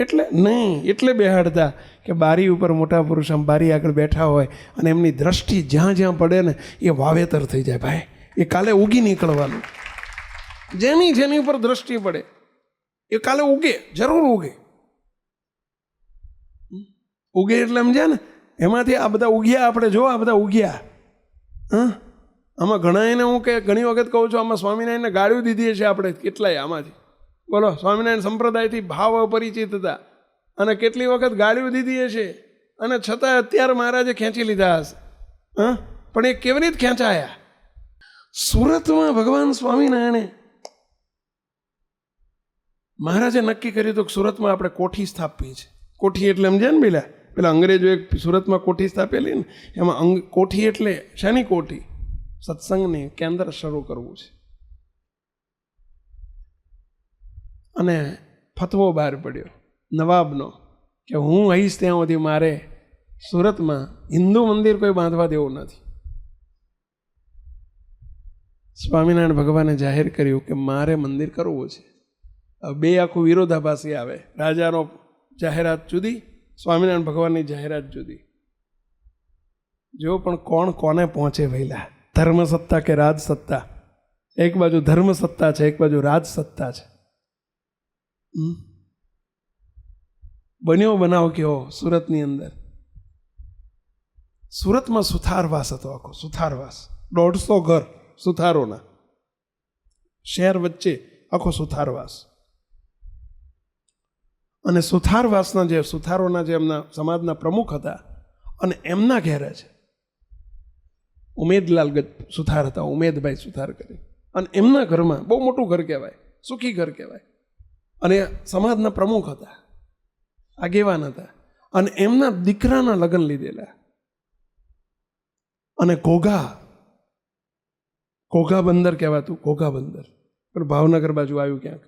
એટલે નહીં, એટલે બેહાડતા કે બારી ઉપર મોટા પુરુષ આમ બારી આગળ બેઠા હોય અને એમની દ્રષ્ટિ જ્યાં જ્યાં પડે ને એ વાવેતર થઈ જાય ભાઈ. એ કાલે ઉગી નીકળવાનું. જેની ઉપર દ્રષ્ટિ પડે એ કાલે ઉગે, જરૂર ઉગે. ઉગે એટલે સમજ્યા ને? એમાંથી આ બધા ઉગ્યા, આપણે જો આ બધા ઉગ્યા. હા, આમાં ઘણા એને હું કે ઘણી વખત કહું છું, આમાં સ્વામિનારાયણને ગાળ્યું દીધી છે આપણે કેટલાય આમાંથી. બોલો, સ્વામિનારાયણ સંપ્રદાયથી ભાવ અપરિચિત હતા અને કેટલી વખત ગાળ્યું દીધી છે, અને છતાં અત્યારે મહારાજે ખેંચી લીધા હશે. હા, પણ એ કેવી રીતે ખેંચાયા? સુરતમાં ભગવાન સ્વામિનારાયણે મહારાજે નક્કી કર્યું હતું કે સુરતમાં આપણે કોઠી સ્થાપવી છે. કોઠી એટલે સમજ્યા ને પેલા અંગ્રેજો એક સુરતમાં કોઠી સ્થાપેલી ને, એમાં કોઠી એટલે શાની કોઠી? સત્સંગની કેન્દ્ર શરૂ કરવું છે. અને ફતવો બહાર પડ્યો નવાબનો કે હું આવીશ ત્યાં સુધી મારે સુરતમાં હિન્દુ મંદિર કોઈ બાંધવા દેવું નથી. સ્વામિનારાયણ ભગવાને જાહેર કર્યું કે મારે મંદિર કરવું છે. બે આખું વિરોધાભાસી આવે. રાજાનો જાહેરાત જુદી, સ્વામિનારાયણ ભગવાનની જાહેરાત જુદી. જો પણ કોણ કોને પહોંચે વહેલા, ધર્મસત્તા કે રાજસત્તા? એક બાજુ ધર્મસત્તા છે, એક બાજુ રાજસત્તા છે. બન્યો બનાવ કેવો સુરતની અંદર. સુરતમાં સુથારવાસ હતો, આખો સુથારવાસ. 150 ઘર સુથારોના, શહેર વચ્ચે આખો સુથારવાસ. અને સુથારવાસના જે સુથારોના જે એમના સમાજના પ્રમુખ હતા, અને એમના ઘેરે છે ઉમેદલાલ સુથાર હતા, ઉમેદભાઈ સુથાર કરી. અને એમના ઘરમાં બહુ મોટું ઘર કહેવાય, સુખી ઘર કહેવાય. અને સમાજના પ્રમુખ હતા, આગેવાન હતા. અને એમના દીકરાના લગ્ન લીધેલા. અને ઘોઘા બંદર કહેવાતું, ઘોઘા બંદર પણ ભાવનગર બાજુ આવ્યું ક્યાંક.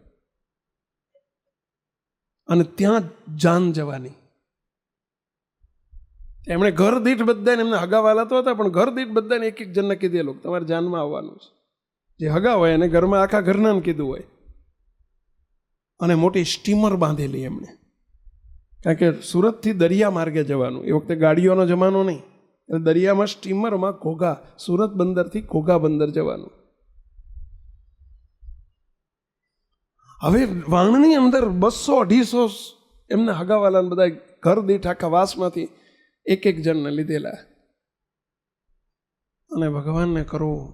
અને ત્યાં જાન જવાની. એમણે ઘર દીઠ બધાને, એમના હગાવાલા તો હતા, પણ ઘર દીઠ બધાને એક જણને કીધેલું તમારે જાનમાં આવવાનું છે. જે હગા હોય એને ઘરમાં આખા ઘરના કીધું હોય. અને મોટી સ્ટીમર બાંધેલી એમણે, કારણ કે સુરતથી દરિયા માર્ગે જવાનું. એ વખતે ગાડીઓનો જમાનો નહીં, એટલે દરિયામાં સ્ટીમરમાં ઘોઘા, સુરત બંદરથી ઘોઘા બંદર જવાનું. હવે વાણની અંદર 200-250 એમના હગાવાલાને બધા ઘર દીઠ આખા વાસમાંથી એક જણને લીધેલા. અને ભગવાનને કરવું.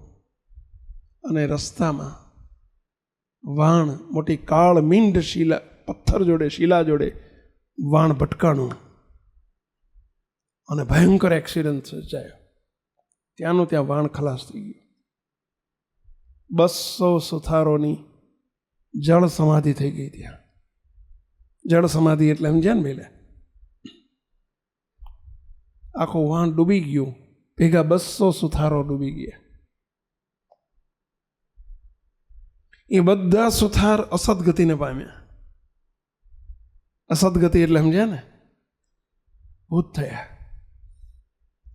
અને રસ્તામાં વાણ, મોટી કાળ મીંડ શિલા, પથ્થર જોડે, શિલા જોડે વાણ ભટકાણું અને ભયંકર એક્સિડન્ટ સર્જાયો. ત્યાંનું ત્યાં વાણ ખલાસ થઈ ગયું. 200 સુથારોની જળ સમાધિ થઈ ગઈ ત્યાં. જળ સમાધિ એટલે સમજ્યા ને પેલા? આખું વાણ ડૂબી ગયું, ભેગા 200 સુથારો ડૂબી ગયા. એ બધા સુથાર અસદગતિને પામ્યા. અસદગતિ એટલે સમજ્યા ને? ભૂત થયા.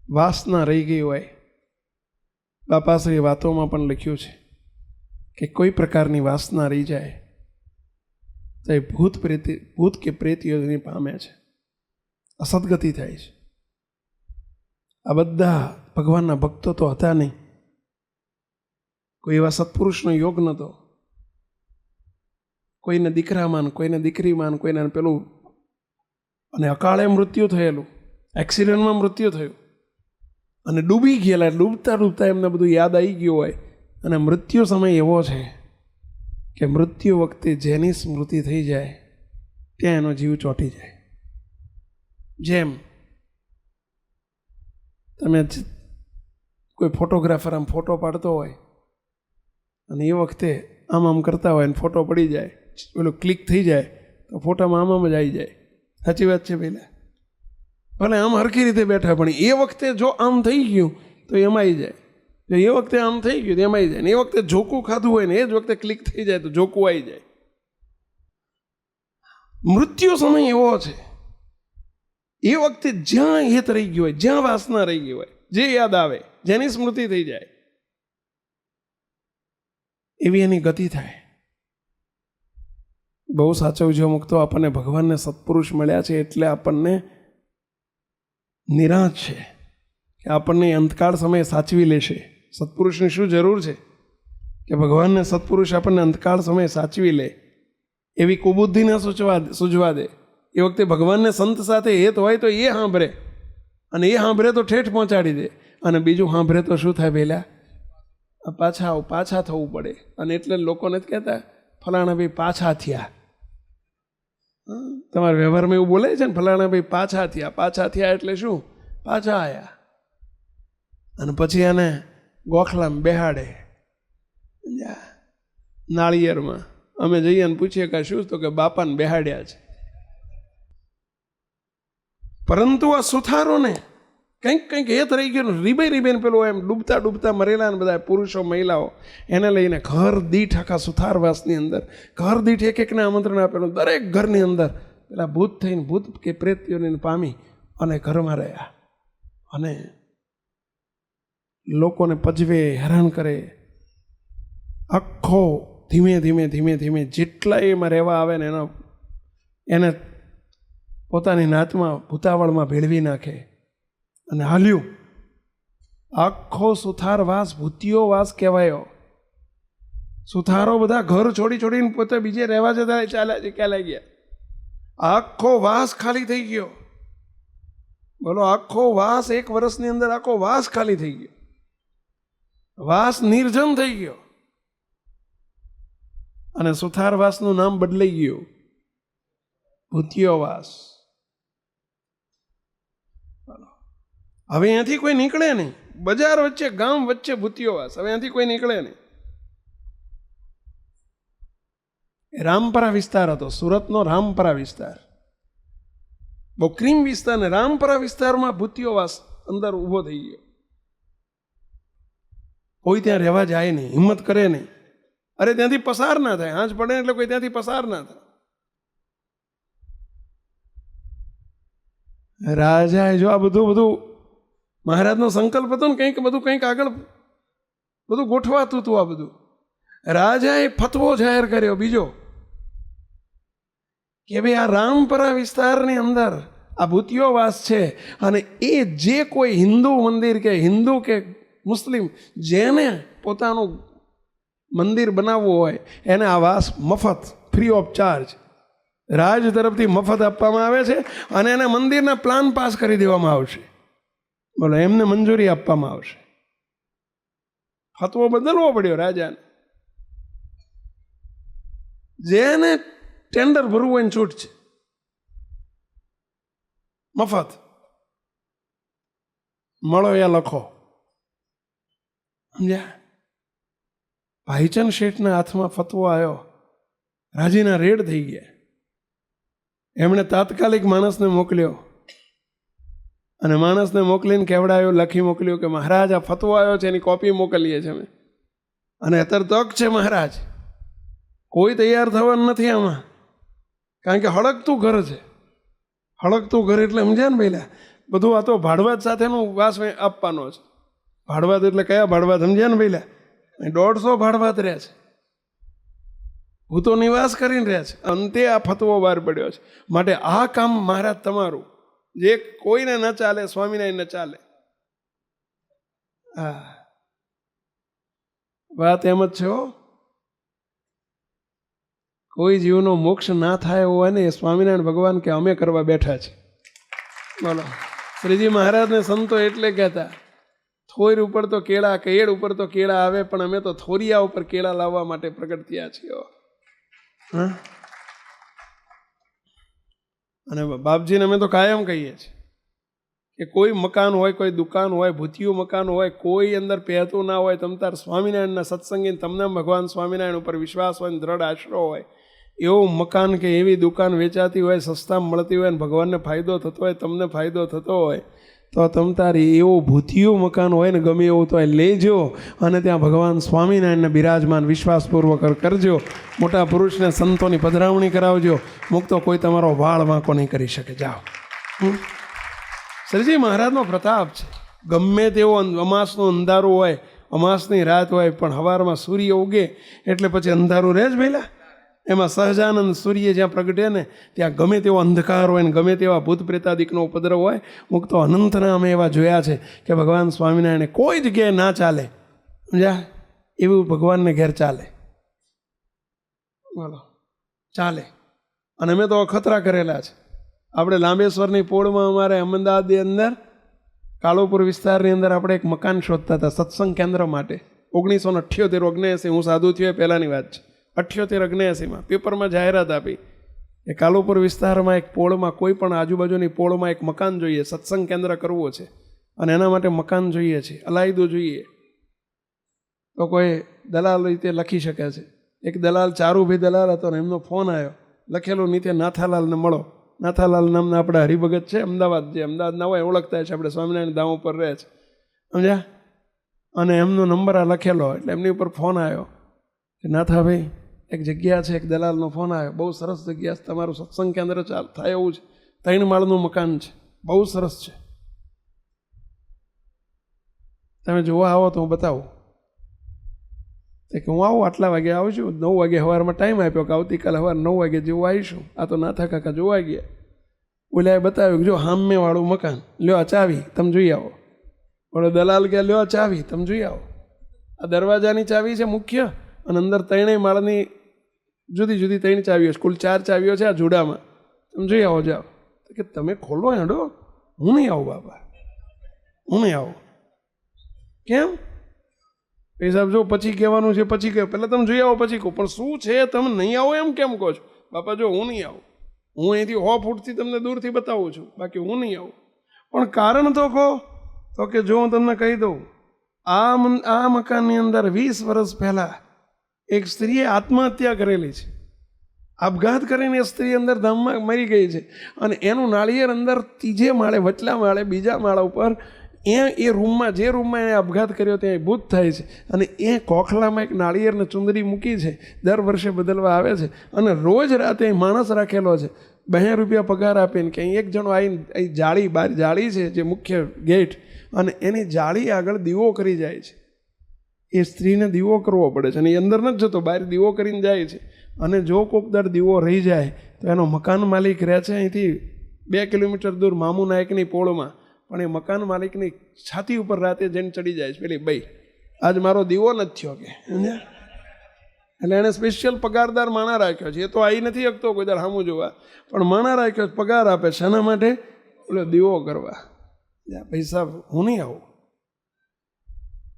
વાસના રહી ગઈ હોય. બાપાશ્રી વાતોમાં પણ લખ્યું છે કે કોઈ પ્રકારની વાસના રહી જાય તો એ ભૂત કે પ્રેતીઓને પામે છે, અસદગતિ થાય છે. આ બધા ભગવાનના ભક્તો તો હતા નહીં. કોઈ એવા સત્પુરુષનો યોગ નહોતો. કોઈને દીકરામાં, કોઈને દીકરીમાં, કોઈને પેલું, અને અકાળે મૃત્યુ થયેલું, એક્સિડન્ટમાં મૃત્યુ થયું. અને ડૂબી ગયેલા, ડૂબતા ડૂબતા એમને બધું યાદ આવી ગયું હોય. અને મૃત્યુ સમય એવો છે કે મૃત્યુ વખતે જેની સ્મૃતિ થઈ જાય ત્યાં એનો જીવ ચોંટી જાય. જેમ તમે કોઈ ફોટોગ્રાફર આમ ફોટો પાડતો હોય અને એ વખતે આમ કરતા હોય ને ફોટો પડી જાય, પેલું ક્લિક થઈ જાય તો ફોટામાં આમ જ આવી જાય. સાચી વાત છે પહેલાં? ભલે આમ હરખી રીતે બેઠા, પણ એ વખતે જો આમ થઈ ગયું તો એમાં આવી જાય. જો એ વખતે આમ થઈ ગયું તો એમાં આવી જાય. ને એ વખતે જોકું ખાધું હોય ને એ જ વખતે ક્લિક થઈ જાય તો જોકું આવી જાય. મૃત્યુ સમય એવો છે, એ વખતે જ્યાં હેત રહી ગયું હોય, જ્યાં વાસના રહી ગઈ હોય, જે યાદ આવે, જેની સ્મૃતિ થઈ જાય, એવી એની ગતિ થાય. બહુ સાચવજો મુક્તો, આપણને ભગવાનને સત્પુરુષ મળ્યા છે એટલે આપણને નિરાશ છે કે આપણને અંતકાળ સમયે સાચવી લેશે. સત્પુરુષની શું જરૂર છે કે ભગવાનને સત્પુરુષ આપણને અંતકાળ સમયે સાચવી લે, એવી કુબુદ્ધિ ન સૂઝવા દે. એ વખતે ભગવાનને સંત સાથે હેત હોય તો એ સાંભળે, અને એ સાંભળે તો ઠેઠ પહોંચાડી દે, અને બીજું સાંભળે તો શું થાય, પહેલા પાછા થવું પડે. અને એટલે લોકોને જ કહેતા ફલાણા ભાઈ પાછા થયા. તમારા વ્યવહારમાં એવું બોલે છે ને, ફલાણા ભાઈ પાછા થયા. પાછા થયા એટલે શું? પાછા આવ્યા. અને પછી એને ગોખલામાં બેહાડે નાળિયેરમાં. અમે જઈએ ને પૂછીએ કે શું? તો કે બાપાને બેહાડ્યા છે. પરંતુ આ સુથારોને કંઈક હેત રહી ગયું, રીબાઈ પેલું એમ ડૂબતા ડૂબતા મરેલા ને બધા પુરુષો મહિલાઓ, એને લઈને ઘર દીઠ, આખા સુથારવાસની અંદર ઘર દીઠ એક એકને આમંત્રણ આપેલું. દરેક ઘરની અંદર પેલા ભૂત થઈને, ભૂત કે પ્રેત્યોને પામી અને ઘરમાં રહ્યા, અને લોકોને પજવે, હેરાન કરે. આખો ધીમે ધીમે જેટલા એમાં રહેવા આવે ને એને પોતાની નાતમાં ભૂતાવળમાં ભેળવી નાખે અને હાલ્યું. આખો સુથારવાસ ભૂતિયો વાસ કહેવાયો. સુથારો બધા ઘર છોડીને પોતે બીજે રહેવા જતા ચાલ્યા ગયા. આખો વાસ ખાલી થઈ ગયો. બોલો, આખો વાસ, એક વર્ષની અંદર આખો વાસ ખાલી થઈ ગયો. વાસ નિર્જન થઈ ગયો, અને સુથારવાસનું નામ બદલાઈ ગયું, ભૂતિયો વાસ. હવે અહીંયાથી કોઈ નીકળે નહીં. બજાર વચ્ચે, ગામ વચ્ચે ભૂતિયો વાસ. હવે અહીંયાથી કોઈ નીકળે નહીં. રામપરા વિસ્તાર હતો, સુરતનો રામપરા વિસ્તાર, બહુ ક્રીમ વિસ્તાર, ને રામપરા વિસ્તારમાં ભૂતિયો વાસ અંદર ઊભો થઈ ગયો. કોઈ ત્યાં રહેવા જાય નહીં, હિંમત કરે નહીં. અરે ત્યાંથી પસાર ના થાય, આંચ પડે એટલે કોઈ ત્યાંથી પસાર ના થાય. રાજાએ જો આ બધું મહારાજનો સંકલ્પ હતો ને, કંઈક આગળ બધું ગોઠવાતું હતું. આ બધું રાજાએ ફતવો જાહેર કર્યો બીજો કે ભાઈ આ રામપરા વિસ્તારની અંદર આ ભૂતિયો વાસ છે, અને એ જે કોઈ હિન્દુ મંદિર કે હિન્દુ કે મુસ્લિમ જેને પોતાનું મંદિર બનાવવું હોય એને આ વાસ મફત, ફ્રી ઓફ ચાર્જ રાજ તરફથી મફત આપવામાં આવે છે, અને એને મંદિરના પ્લાન પાસ કરી દેવામાં આવશે. બોલો, એમને મંજૂરી આપવામાં આવશે. ફતવો બદલવો પડ્યો રાજાને. જેને ટેન્ડર ભરવું હોય છૂટ છે, મફત, મળો યા લખો. સમજ્યા? ભાઈચંદ શેઠના હાથમાં ફતવો આવ્યો, રાજીના રેડ થઈ ગયા. એમણે તાત્કાલિક માણસને મોકલ્યો, અને માણસને મોકલીને કેવડાયો, લખી મોકલ્યો કે મહારાજ આ ફતવો આવ્યો છે, એની કોપી મોકલીએ છીએ અમે, અને અત્યારે તક છે મહારાજ, કોઈ તૈયાર થવાનું નથી આમાં, કારણ કે હળગતું ઘર છે. હળગતું ઘર એટલે સમજ્યા ને પહેલાં, બધું આ તો ભાડવાત સાથેનું વાસ આપવાનો છે. ભાડવાત એટલે કયા ભાડવાત સમજ્યા ને પહેલાં? 150 ભાડવાત રહ્યા છે, ભૂતો નિવાસ કરીને રહ્યા છે. અંતે આ ફતવો બહાર પડ્યો છે. માટે આ કામ મહારાજ તમારું, જે કોઈને ન ચાલે, સ્વામિનારાયણ ન ચાલે. હા, વાત એમ જ છે. કોઈ જીવનો મોક્ષ ના થાય હોય ને, સ્વામિનારાયણ ભગવાન કે અમે કરવા બેઠા છે. બોલો, શ્રીજી મહારાજને સંતો એટલે કહેતા, થોર ઉપર તો કેળા, કેળ ઉપર તો કેળા આવે, પણ અમે તો થોરિયા ઉપર કેળા લાવવા માટે પ્રગટ થયા છીએ. અને બાપજીને અમે તો કાયમ કહીએ છીએ કે કોઈ મકાન હોય, કોઈ દુકાન હોય, ભૂતિયું મકાન હોય, કોઈ અંદર પહેતું ના હોય, તમ તાર સ્વામિનારાયણના સત્સંગી, તમને ભગવાન સ્વામિનારાયણ ઉપર વિશ્વાસ હોય, દ્રઢ આશરો હોય, એવું મકાન કે એવી દુકાન વેચાતી હોય, સસ્તામાં મળતી હોય, અને ભગવાનને ફાયદો થતો હોય, તમને ફાયદો થતો હોય, તો તમ તારી એવું ભૂતિયું મકાન હોય ને ગમે એવું તો એ લેજો અને ત્યાં ભગવાન સ્વામિનારાયણને બિરાજમાન વિશ્વાસપૂર્વક કરજો. મોટા પુરુષને સંતોની પધરાવણી કરાવજો. મુક્તો કોઈ તમારો વાળ વાંકો નહીં કરી શકે. જાઓ. શ્રીજી મહારાજનો પ્રતાપ છે. ગમે તેવો અમાસનું અંધારું હોય, અમાસની રાત હોય, પણ સવારમાં સૂર્ય ઉગે એટલે પછી અંધારું રહે જ પહેલાં. એમાં સહજાનંદ સૂર્ય જ્યાં પ્રગટે ને ત્યાં ગમે તેવો અંધકાર હોય ને ગમે તેવા ભૂત પ્રેતાદિકનો ઉપદ્રવ હોય. મુક્તો અનંતના અમે એવા જોયા છે કે ભગવાન સ્વામિનારાયણ કોઈ જગ્યાએ ના ચાલે, સમજ્યા? એવું ભગવાનને ઘેર ચાલે. બોલો, ચાલે. અને અમે તો અખતરા કરેલા છે. આપણે લાંબેશ્વરની પોળમાં અમારે અમદાવાદની અંદર કાળોપુર વિસ્તારની અંદર આપણે એક મકાન શોધતા હતા સત્સંગ કેન્દ્ર માટે. 1978-79 હું સાધુ થયો પહેલાંની વાત છે. 78-79 પેપરમાં જાહેરાત આપી એ કાળોપુર વિસ્તારમાં એક પોળમાં કોઈ પણ આજુબાજુની પોળમાં એક મકાન જોઈએ, સત્સંગ કેન્દ્ર કરવું છે અને એના માટે મકાન જોઈએ છે, અલાયદું જોઈએ. તો કોઈ દલાલ રીતે લખી શકે છે. એક દલાલ ચારુભાઈ દલાલ હતો ને એમનો ફોન આવ્યો, લખેલું નીચે નાથાલાલને મળો. નાથાલાલ નામના આપણા હરિભગત છે અમદાવાદ, જે અમદાવાદ ના હોય ઓળખતા છે, આપણે સ્વામિનારાયણ ધામ ઉપર રહે છે, સમજ્યા? અને એમનો નંબર આ લખેલો એટલે એમની ઉપર ફોન આવ્યો કે નાથાભાઈ એક જગ્યા છે, એક દલાલનો ફોન આવ્યો, બહુ સરસ જગ્યા છે, તમારું સત્સંગ કેન્દ્ર થાય એવું છે, 3 માળનું મકાન છે, બહુ સરસ છે, તમે જોવા આવો તો હું બતાવું. કે હું આવું આટલા વાગે આવશું, 9 વાગે સવારમાં ટાઈમ આપ્યો કે આવતીકાલે સવારે 9 વાગે જેવું આવીશું. આ તો નાથા કાકા જોવા ગયા. ઓલાએ બતાવ્યું કે જો સામેવાળું મકાન, લ્યો આ ચાવી તમે જોઈ આવો. ઓલો દલાલ કે લ્યો આ ચાવી તમે જોઈ આવો. આ દરવાજાની ચાવી છે મુખ્ય, અને અંદર 3 માળની જુદી જુદી 3 ચાવીઓ છે, કુલ 4 ચાવીઓ છે આ જોડામાં, તમે જોઈ આવો. જાઓ કે તમે ખોલો હેડો, હું નહીં આવું બાપા, હું નહીં આવું. કેમ? સાહેબ જો પછી કહેવાનું છે, પછી કહો, પહેલાં તમે જોઈ આવો પછી કહો. પણ શું છે તમે નહીં આવો એમ કેમ કહો છો? બાપા જો હું નહીં આવું, હું અહીંથી 100 ફૂટથી તમને દૂરથી બતાવું છું, બાકી હું નહીં આવું. પણ કારણ તો કહો. તો કે જો હું તમને કહી દઉં, આ મકાનની અંદર 20 વર્ષ પહેલાં એક સ્ત્રીએ આત્મહત્યા કરેલી છે. આપઘાત કરીને એ સ્ત્રી અંદર ધામમાં મરી ગઈ છે અને એનું નાળિયેર અંદર 3જે માળે, વચલા માળે, બીજા માળા ઉપર એ રૂમમાં, જે રૂમમાં એને આપઘાત કર્યો ત્યાં ભૂત થાય છે. અને એ કોખલામાં એક નાળિયેરને ચુંદડી મૂકી છે, દર વર્ષે બદલવા આવે છે. અને રોજ રાતે માણસ રાખેલો છે, 2 રૂપિયા પગાર આપીને કે અહીં એક જણો આવીને અહીં જાળી, બહાર જાળી છે જે મુખ્ય ગેટ, અને એની જાળી આગળ દીવો કરી જાય છે. એ સ્ત્રીને દીવો કરવો પડે છે અને એ અંદર નથી જતો, બહાર દીવો કરીને જાય છે. અને જો કોક દર દીવો રહી જાય તો એનો મકાન માલિક રહે છે અહીંથી 2 કિલોમીટર દૂર મામુ નાયકની પોળમાં, પણ એ મકાન માલિકની છાતી ઉપર રાતે જઈને ચડી જાય છે પેલી ભાઈ, આજ મારો દીવો નથી થયો કે. એટલે એણે સ્પેશિયલ પગારદાર માણા રાખ્યો છે. એ તો આવી નથી શકતો કોઈ દર સામું જોવા, પણ માણા રાખ્યો, પગાર આપે છે એના માટે, ઓલો દીવો કરવા. પૈસા હું નહીં આવું,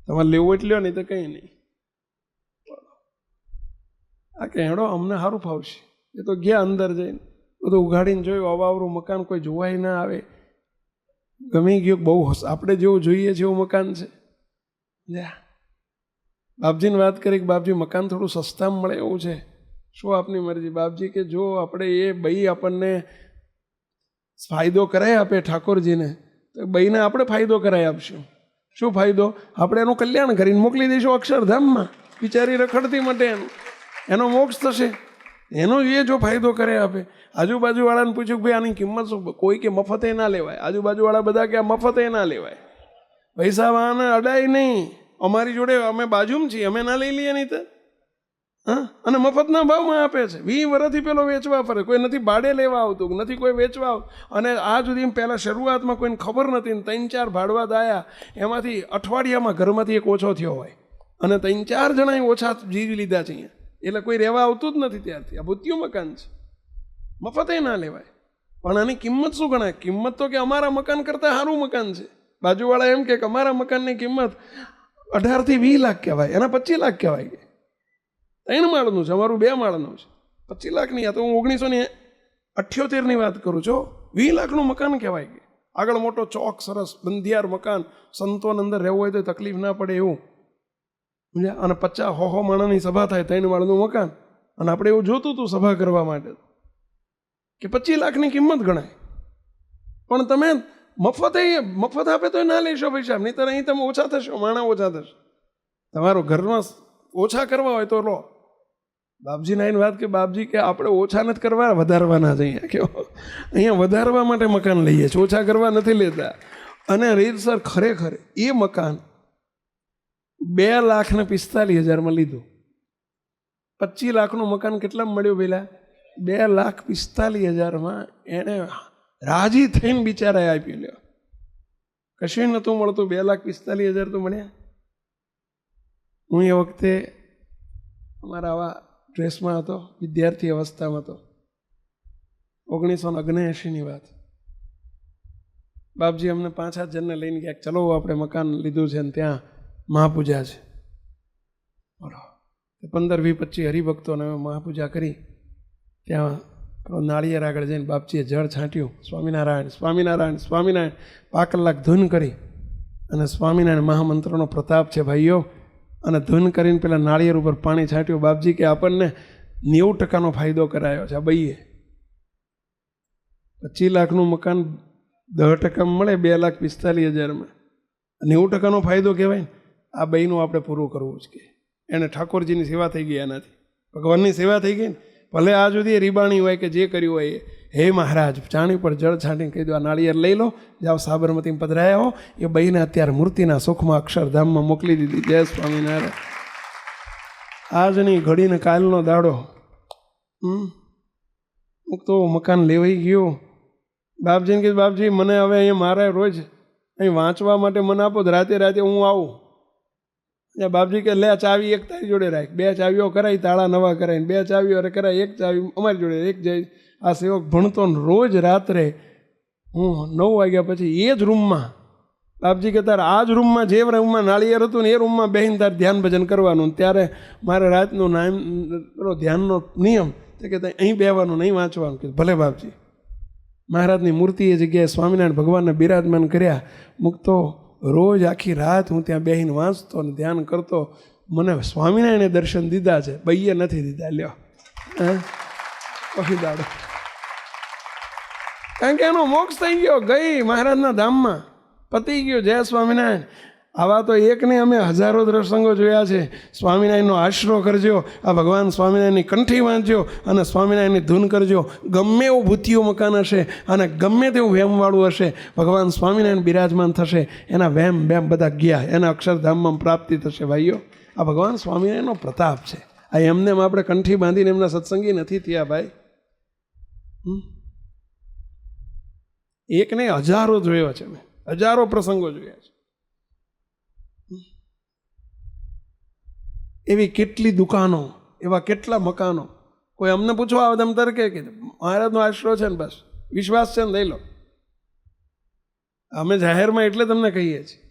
તમારે લેવું એટલે લ્યો, નહીં તો કંઈ નહીં. આ કે હેડો અમને સારું ફાવશે. એ તો ગયા અંદર જઈને બધું ઉઘાડીને જોયું, અવાવરું મકાન કોઈ જોવાય ના આવે, ગમી ગયું. બહુ આપણે જેવું જોઈએ છે એવું મકાન છે. બાપજીને વાત કરી કે બાપજી મકાન થોડું સસ્તામાં મળે એવું છે, શું આપની મરજી? બાપજી કે જો આપણે એ બઈ આપણને ફાયદો કરાવી આપે ઠાકોરજીને, તો બઈને આપણે ફાયદો કરાવી આપશું. શું ફાયદો? આપણે એનું કલ્યાણ કરીને મોકલી દઈશું અક્ષરધામમાં, બિચારી રખડતી માટે એનો મોક્ષ થશે. એનો એ જો ફાયદો કરે આપે. આજુબાજુવાળાને પૂછ્યું ભાઈ આની કિંમત શું? કોઈ કે મફતે ના લેવાય. આજુબાજુવાળા બધા કે આ મફતે ના લેવાય, પૈસા વાળાને અડાય નહીં. અમારી જોડે અમે બાજુમાં છીએ, અમે ના લઈ લઈએ નહીં તો. હા, અને મફતના ભાવમાં આપે છે. 20 વર્ષથી પેલો વેચવા ફરે, કોઈ નથી ભાડે લેવા આવતું, નથી કોઈ વેચવા આવતું. અને આ સુધી પહેલાં શરૂઆતમાં કોઈને ખબર નથી, 3-4 ભાડવા દાયા, એમાંથી અઠવાડિયામાં ઘરમાંથી એક ઓછો થયો હોય, અને 3-4 જણાએ ઓછા જીવી લીધા છે અહીંયા. એટલે કોઈ રહેવા આવતું જ નથી ત્યારથી. આ ભૂતિયું મકાન છે, મફતે ના લેવાય. પણ આની કિંમત શું ગણાય? કિંમત તો કે અમારા મકાન કરતાં સારું મકાન છે. બાજુવાળા એમ કે અમારા મકાનની કિંમત 18 થી 20 લાખ કહેવાય, એના 25 લાખ કહેવાય. 3 માળનું છે, અમારું 2 માળનું છે, 25 લાખની. આ તો હું 1978ની વાત કરું છું. 20 લાખનું મકાન કહેવાય. કે આગળ મોટો ચોક, સરસ બંધિયાર મકાન, સંતોન અંદર રહેવું હોય તો તકલીફ ના પડે એવું. અને 50-100 માણસની સભા થાય, 3 માળનું મકાન. અને આપણે એવું જોતું હતું સભા કરવા માટે કે 25 લાખની કિંમત ગણાય. પણ તમે મફત આપે તો ના લેશો પૈસા, નહીં તો અહીં તમે ઓછા થશો, માણા ઓછા થશે. તમારો ઘરમાં ઓછા કરવા હોય તો લો. બાપજીને આવીને વાત કે બાપજી કે આપણે ઓછા નથી કરવા, વધારવાના જ અહીંયા કેવો, અહીંયા વધારવા માટે મકાન લઈએ છીએ, ઓછા કરવા નથી લેતા. અને રીતસર ખરેખર એ મકાન 2,45,000 લીધું. 25 લાખનું મકાન કેટલામાં મળ્યું પહેલા? 2,45,000 એને રાજી થઈને બિચારાએ આપી લ્યો. કશું નહોતું મળતું, 2,45,000 તો મળ્યા. હું એ વખતે અમારા આવા ડ્રેસમાં હતો, વિદ્યાર્થી અવસ્થામાં હતો. 1979ની વાત. બાપજી અમને 5-7 જણને લઈને ગયા, ચલો આપણે મકાન લીધું છે ને ત્યાં મહાપૂજા છે. 15, 20, 25 હરિભક્તોને મહાપૂજા કરી ત્યાં નાળિયેર આગળ જઈને બાપજીએ જળ છાંટ્યું, સ્વામિનારાયણ સ્વામિનારાયણ સ્વામિનારાયણ 5 કલાક ધૂન કરી. અને સ્વામિનારાયણ મહામંત્રનો પ્રતાપ છે ભાઈઓ. અને ધૂન કરીને પેલા નાળિયેર ઉપર પાણી છાંટ્યું. બાપજી કે આપણને 90% ફાયદો કરાયો છે આ બઈએ. 25 લાખનું મકાન 10% મળે 2,45,000. 90% ફાયદો કહેવાય ને. આ બઈનું આપણે પૂરું કરવું જ કે એને ઠાકોરજીની સેવા થઈ ગઈ, એનાથી ભગવાનની સેવા થઈ ગઈ ને. ભલે આ સુધી રીબાણી હોય કે જે કર્યું હોય એ, હે મહારાજ ચાણી પર જળ છાંટીને કહી દો આ નાળિયેર લઈ લો, જાઓ સાબરમતીમાં પધરાયા હો. એ બહીને અત્યારે મૂર્તિના સુખમાં અક્ષરધામમાં મોકલી દીધી. જય સ્વામિનારાયણ. આજની ઘડીને કાલનો દાડો તો મકાન લેવાઈ ગયું. બાપજીને કીધું બાપજી મને હવે અહીંયા મારે રોજ અહીં વાંચવા માટે મને આપો, રાતે હું આવું. બાપજી કે લે ચાવી એક તારી જોડે રાખ, 2 ચાવીઓ કરાવી, તાળા નવા કરાવીને 2 ચાવીઓ કરાવી, 1 ચાવી અમારી જોડે, 1 જાય. આ સેવક ભણતો ને રોજ રાત્રે હું 9 વાગ્યા પછી એ જ રૂમમાં, બાપજી કે તારે આ જ રૂમમાં જે રૂમમાં નાળિયેર હતું ને એ રૂમમાં બેહીને તારે ધ્યાન ભજન કરવાનું. ત્યારે મારે રાતનું ધ્યાનનો નિયમ કે અહીં બેવાનું, નહીં વાંચવાનું. કે ભલે બાપજી. મહારાજની મૂર્તિ એ જગ્યાએ સ્વામિનારાયણ ભગવાનને બિરાજમાન કર્યા. મૂકતો રોજ આખી રાત હું ત્યાં બેહીને વાંચતો અને ધ્યાન કરતો. મને સ્વામિનારાયણે દર્શન દીધા છે, બઈએ નથી દીધા. લ્યો કહી દાડો. કારણ કે એનો મોક્ષ થઈ ગયો, ગઈ મહારાજના ધામમાં, પતી ગયો. જય સ્વામિનારાયણ. આવા તો એક નહીં, અમે હજારો દ્રસંગો જોયા છે. સ્વામિનારાયણનો આશરો કરજો, આ ભગવાન સ્વામિનારાયણની કંઠી વાંચજો અને સ્વામિનારાયણની ધૂન કરજો. ગમે એવું ભૂતિયું મકાન હશે અને ગમે તેવું વેમવાળું હશે, ભગવાન સ્વામિનારાયણ બિરાજમાન થશે. એના વેમ બધા ગયા, એના અક્ષરધામમાં પ્રાપ્તિ થશે. ભાઈઓ આ ભગવાન સ્વામિનારાયણનો પ્રતાપ છે. આ એમને આપણે કંઠી બાંધીને એમના સત્સંગી નથી થયા ભાઈ. એક નહીં, હજારો જોયો છે મેં, હજારો પ્રસંગો જોયા છે. એવી કેટલી દુકાનો, એવા કેટલા મકાનો. કોઈ અમને પૂછવા આવે તમે તરકે કે મહારાજનો આશરો છે ને, બસ વિશ્વાસ છે ને લઈ લો. અમે જાહેરમાં એટલે તમને કહીએ છીએ.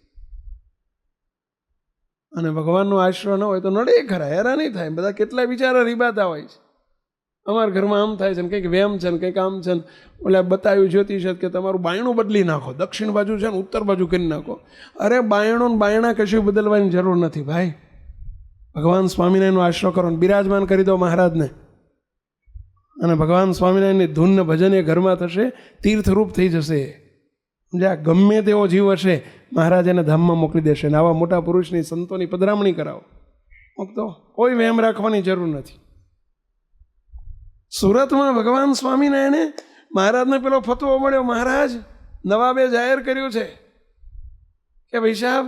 અને ભગવાનનો આશરો ન હોય તો નડે ખરા, હેરાન નહીં થાય. બધા કેટલા બિચારા રીબાતા હોય છે. અમારા ઘરમાં આમ થાય છે ને કંઈક વેમ છે ને કંઈક આમ છે ને. ઓલા બતાવ્યું જ્યોતિષ કે તમારું બાયણું બદલી નાખો, દક્ષિણ બાજુ છે ને ઉત્તર બાજુ કરી નાખો. અરે બાયણું ને બાયણા કશું બદલવાની જરૂર નથી ભાઈ. ભગવાન સ્વામિનારાયણનો આશરો કરો ને બિરાજમાન કરી દો મહારાજને. અને ભગવાન સ્વામિનારાયણની ધૂન ભજન એ ઘરમાં થશે, તીર્થરૂપ થઈ જશે. જ્યાં ગમે તેવો જીવ હશે મહારાજ એને ધામમાં મોકલી દેશે. ને આવા મોટા પુરુષની સંતોની પધરામણી કરાવો. તો કોઈ વહેમ રાખવાની જરૂર નથી. સુરતમાં ભગવાન સ્વામિનારાયણે મહારાજને પેલો ફતવો મળ્યો, મહારાજ નવાબે જાહેર કર્યું છે કે ભાઈ સાહેબ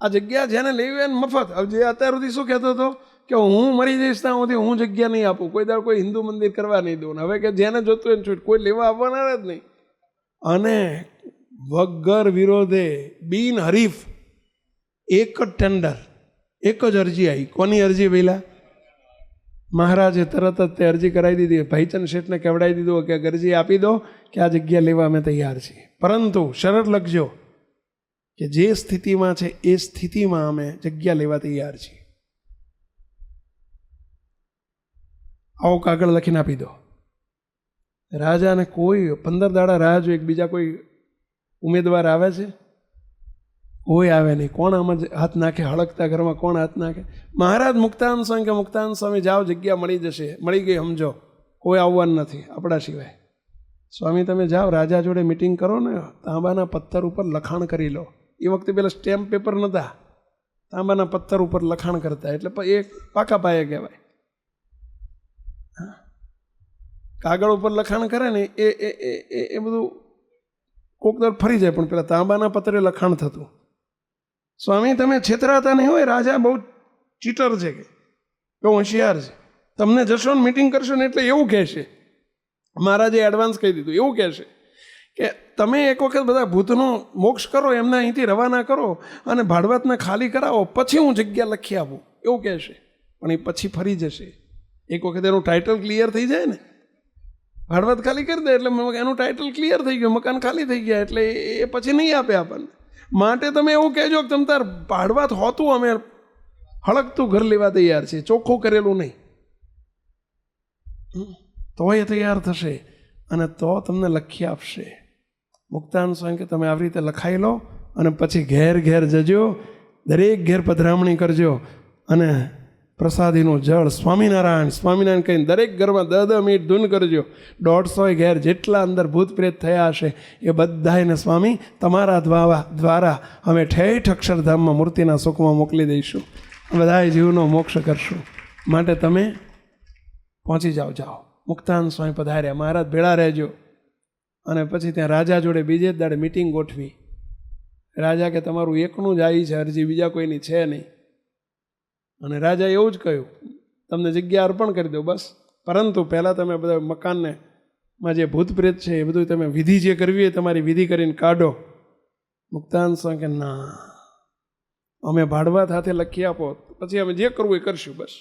આ જગ્યા જેને લેવી હોય મફત. હવે જે અત્યાર સુધી શું કહેતો હતો કે હું મરી જઈશ ત્યાં સુધી હું જગ્યા નહીં આપું, કોઈ દાડ કોઈ હિન્દુ મંદિર કરવા નહીં દઉં. હવે કે જેને જોતું હોય છૂટ, કોઈ લેવા આવવાના જ નહીં. અને વગર વિરોધે બિન હરીફ એક જ ટેન્ડર, એક જ અરજી આવી. કોની અરજી પહેલા? મહારાજે તરત જ તે અરજી કરાવી દીધી. ભાઈચંદ શેઠને કહેવડાવી દીધું કે અરજી આપી દો કે આ જગ્યા લેવા અમે તૈયાર છીએ, પરંતુ શરત લખજો કે જે સ્થિતિમાં છે એ સ્થિતિમાં અમે જગ્યા લેવા તૈયાર છીએ. આવો કાગળ લખીને આપી દો. રાજાને કોઈ 15 દાડા રાહ જોઈએ, બીજા કોઈ ઉમેદવાર આવે છે? કોઈ આવે નહીં. કોણ આમાં હાથ નાખે? હળકતા ઘરમાં કોણ હાથ નાખે? મહારાજ મુક્તાનંદ સ્વામી કે મુક્તાનંદ સ્વામી જાઓ જગ્યા મળી જશે. મળી ગઈ સમજો, કોઈ આવવાનું નથી આપણા સિવાય. સ્વામી તમે જાઓ રાજા જોડે મિટિંગ કરો ને, તાંબાના પથ્થર ઉપર લખાણ કરી લો. એ વખતે પેલા સ્ટેમ્પ પેપર નહોતા, તાંબાના પથ્થર ઉપર લખાણ કરતા, એટલે એ પાકા પાયે કહેવાય. કાગળ ઉપર લખાણ કરે ને એ બધું કોક દર ફરી જાય, પણ પેલા તાંબાના પથ્થરે લખાણ થતું. સ્વામી તમે છેતરાતા નહીં હોય, રાજા બહુ ચીટર છે કે બહુ હોશિયાર છે, તમને જશો ને મિટિંગ કરશો ને એટલે એવું કહેશે, મહારાજે એડવાન્સ કહી દીધું, એવું કહેશે કે તમે એક વખત બધા ભૂતનો મોક્ષ કરો, એમને અહીંથી રવાના કરો અને ભાડવતને ખાલી કરાવો, પછી હું જગ્યા લખી આપું, એવું કહેશે. પણ એ પછી ફરી જશે. એક વખત એનું ટાઇટલ ક્લિયર થઈ જાય ને, ભાડવત ખાલી કરી દે એટલે એનું ટાઇટલ ક્લિયર થઈ ગયું, મકાન ખાલી થઈ ગયા, એટલે એ પછી નહીં આપે આપણને. માટે તમે એવું કહેજો કે તમે તાર ભાડવત હોતું અમે હળકતું ઘર લેવા તૈયાર છે, ચોખ્ખું કરેલું નહીં, તો એ તૈયાર થશે અને તો તમને લખી આપશે. મુક્તાનંદ સ્વામી કે તમે આવી રીતે લખાઈ લો અને પછી ઘેર ઘેર જજો, દરેક ઘેર પધરામણી કરજો અને પ્રસાદીનું જળ સ્વામિનારાયણ સ્વામિનારાયણ કહીને દરેક ઘરમાં 10 મિનિટ ધૂન કરજો. 150 ઘેર જેટલા અંદર ભૂત પ્રેત થયા હશે એ બધાને સ્વામી તમારા દ્વારા અમે ઠેઠ અક્ષરધામમાં મૂર્તિના સુખમાં મોકલી દઈશું, બધા જીવનો મોક્ષ કરશું. માટે તમે પહોંચી જાઓ. મુક્તાનંદ સ્વામી પધાર્યા, મહારાજ ભેળા રહેજો. અને પછી ત્યાં રાજા જોડે બીજે જ દાડે મિટિંગ ગોઠવી. રાજા કે તમારું એકનું જ આવી છે અરજી, બીજા કોઈની છે નહીં. અને રાજા એવું જ કહ્યું, તમને જગ્યા અર્પણ કરી દો બસ, પરંતુ પહેલાં તમે બધા મકાનને માં જે ભૂત પ્રેત છે એ બધું તમે વિધિ જે કરવી હોય તમારી વિધિ કરીને કાઢો. મુક્તાનંદ સ્વામી કે ના, અમે ભાડવા સાથે લખી આપો, પછી અમે જે કરવું એ કરશું બસ.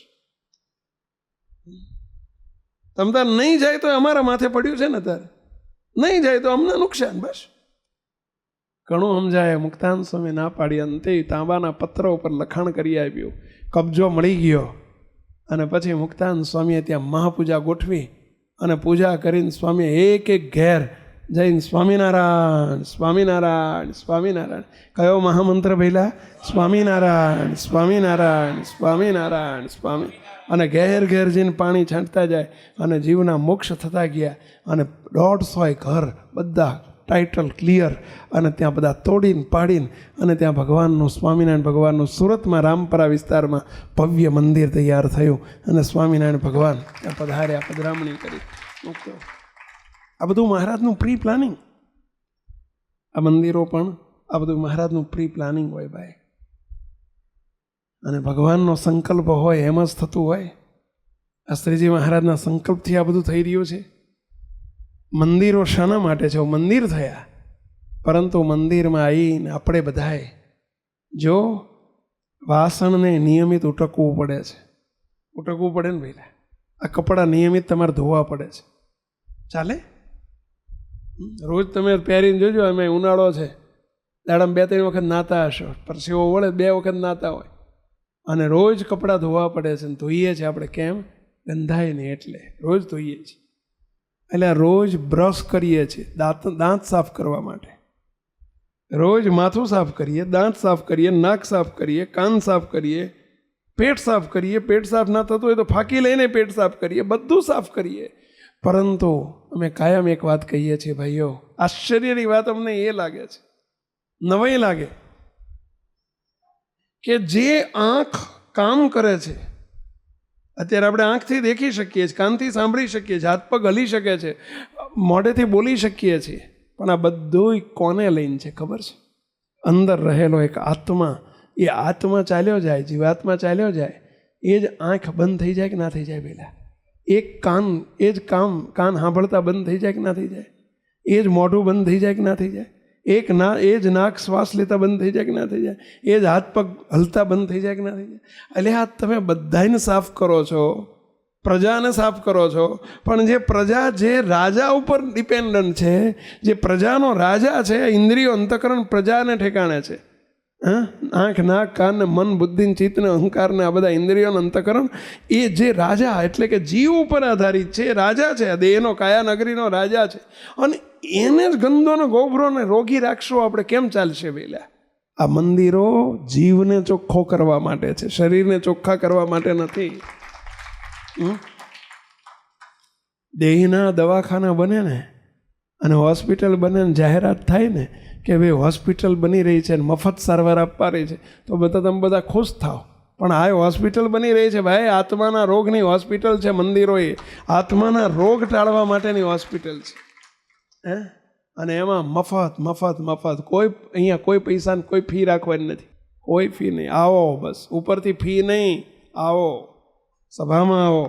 તમ તાર નહીં જાય તો અમારા માથે પડ્યું છે ને, તારે નહીં જાય તો અમને નુકસાન, બસ. ઘણું સમજાય. મુક્તાનંદ સ્વામી ના પાડી, અંતે તાંબાના પત્ર ઉપર લખાણ કરી આપ્યું, કબજો મળી ગયો. અને પછી મુક્તાનંદ સ્વામીએ ત્યાં મહાપૂજા ગોઠવી અને પૂજા કરીને સ્વામીએ એક ઘેર જઈને સ્વામિનારાયણ સ્વામિનારાયણ સ્વામિનારાયણ કયો મહામંત્ર પહેલા? સ્વામિનારાયણ સ્વામિનારાયણ સ્વામિનારાયણ સ્વામી. અને ઘેર ઘેર જઈને પાણી છાંટતા જાય અને જીવના મોક્ષ થતા ગયા. અને 150 ઘર બધા ટાઇટલ ક્લિયર, અને ત્યાં બધા તોડીને પાડીને અને ત્યાં ભગવાનનું સ્વામિનારાયણ ભગવાનનું સુરતમાં રામપરા વિસ્તારમાં ભવ્ય મંદિર તૈયાર થયું અને સ્વામિનારાયણ ભગવાન ત્યાં પધાર્યા, પધરામણી કરી. આ બધું મહારાજનું પ્રી પ્લાનિંગ. આ મંદિરો પણ આ બધું મહારાજનું પ્રી પ્લાનિંગ હોય ભાઈ. અને ભગવાનનો સંકલ્પ હોય એમ જ થતું હોય. આ શ્રીજી મહારાજના સંકલ્પથી આ બધું થઈ રહ્યું છે. મંદિરો શાના માટે છે? મંદિર થયા, પરંતુ મંદિરમાં આવીને આપણે બધાએ જો વાસણને નિયમિત ઉટકવું પડે છે. ઉટકવું પડે ને ભાઈ, આ કપડાં નિયમિત તમારે ધોવા પડે છે. ચાલે? રોજ તમે પહેરીને જોજો, અમે ઉનાળો છે, દાડામાં 2-3 વખત નાતા હશો, પરસેવો વળે 2 વખત નાતા હોય, અને રોજ કપડાં ધોવા પડે છે. ધોઈએ છીએ આપણે કેમ? ગંધાય નહીં એટલે રોજ ધોઈએ છીએ. એટલે રોજ બ્રશ કરીએ છીએ દાંત સાફ કરવા માટે, રોજ માથું સાફ કરીએ, દાંત સાફ કરીએ, નાક સાફ કરીએ, કાન સાફ કરીએ, પેટ સાફ કરીએ. પેટ સાફ ના થતું હોય તો ફાંકી લઈને પેટ સાફ કરીએ, બધું સાફ કરીએ. પરંતુ અમે કાયમ એક વાત કહીએ છીએ ભાઈઓ, આશ્ચર્યની વાત અમને એ લાગે છે, નવાઈ લાગે કે જે આંખ કામ કરે છે, અત્યારે આપણે આંખથી દેખી શકીએ છીએ, કાનથી સાંભળી શકીએ છીએ, હાથ પગ હલી શકે છે, મોઢેથી બોલી શકીએ છીએ, પણ આ બધું કોને લઈને છે ખબર છે? અંદર રહેલો એક આત્મા. એ આત્મા ચાલ્યો જાય, જીવાત્મા ચાલ્યો જાય, એ જ આંખ બંધ થઈ જાય કે ના થઈ જાય? પહેલાં એક કાન, એ જ કાન સાંભળતા બંધ થઈ જાય કે ના થઈ જાય? એ જ મોઢું બંધ થઈ જાય કે ના થઈ જાય? એ જ નાક શ્વાસ લેતા બંધ થઈ જાય કે ના થઈ જાય? એ જ હાથ પગ હલતા બંધ થઈ જાય કે ના થઈ જાય? એટલે આ તમે બધાને સાફ કરો છો, પ્રજાને સાફ કરો છો, પણ જે પ્રજા જે રાજા ઉપર ડિપેન્ડન્ટ છે, જે પ્રજાનો રાજા છે, ઇન્દ્રિયો અંતકરણ પ્રજાને ઠેકાણે છે. આંખ, નાક, કાન, મન, બુદ્ધિ, ચિત્ત ને અહંકાર ને આ બધા ઇન્દ્રિયો અંતકરણ, એ જે રાજા એટલે કે જીવ ઉપર આધારિત છે, રાજા છે, દેહનો કાયા નગરીનો રાજા છે. અને એને જ ગંદોનો ગોભરોને રોગી રાખશો આપણે, કેમ ચાલશે પેલા? આ મંદિરો જીવને ચોખ્ખો કરવા માટે છે, શરીરને ચોખ્ખા કરવા માટે નથી. દેહના દવાખાના બને ને અને હોસ્પિટલ બને ને જાહેરાત થાય ને કે ભાઈ હોસ્પિટલ બની રહી છે ને મફત સારવાર આપવા રહી છે તો તમે બધા ખુશ થાઓ. પણ આ હોસ્પિટલ બની રહી છે ભાઈ, આત્માના રોગની હોસ્પિટલ છે. મંદિરો એ આત્માના રોગ ટાળવા માટેની હોસ્પિટલ છે. અને એમાં મફત મફત મફત, કોઈ અહીંયા કોઈ પૈસાની કોઈ ફી રાખવાની નથી, કોઈ ફી નહીં. આવો બસ, ઉપરથી ફી નહીં, આવો સભામાં આવો,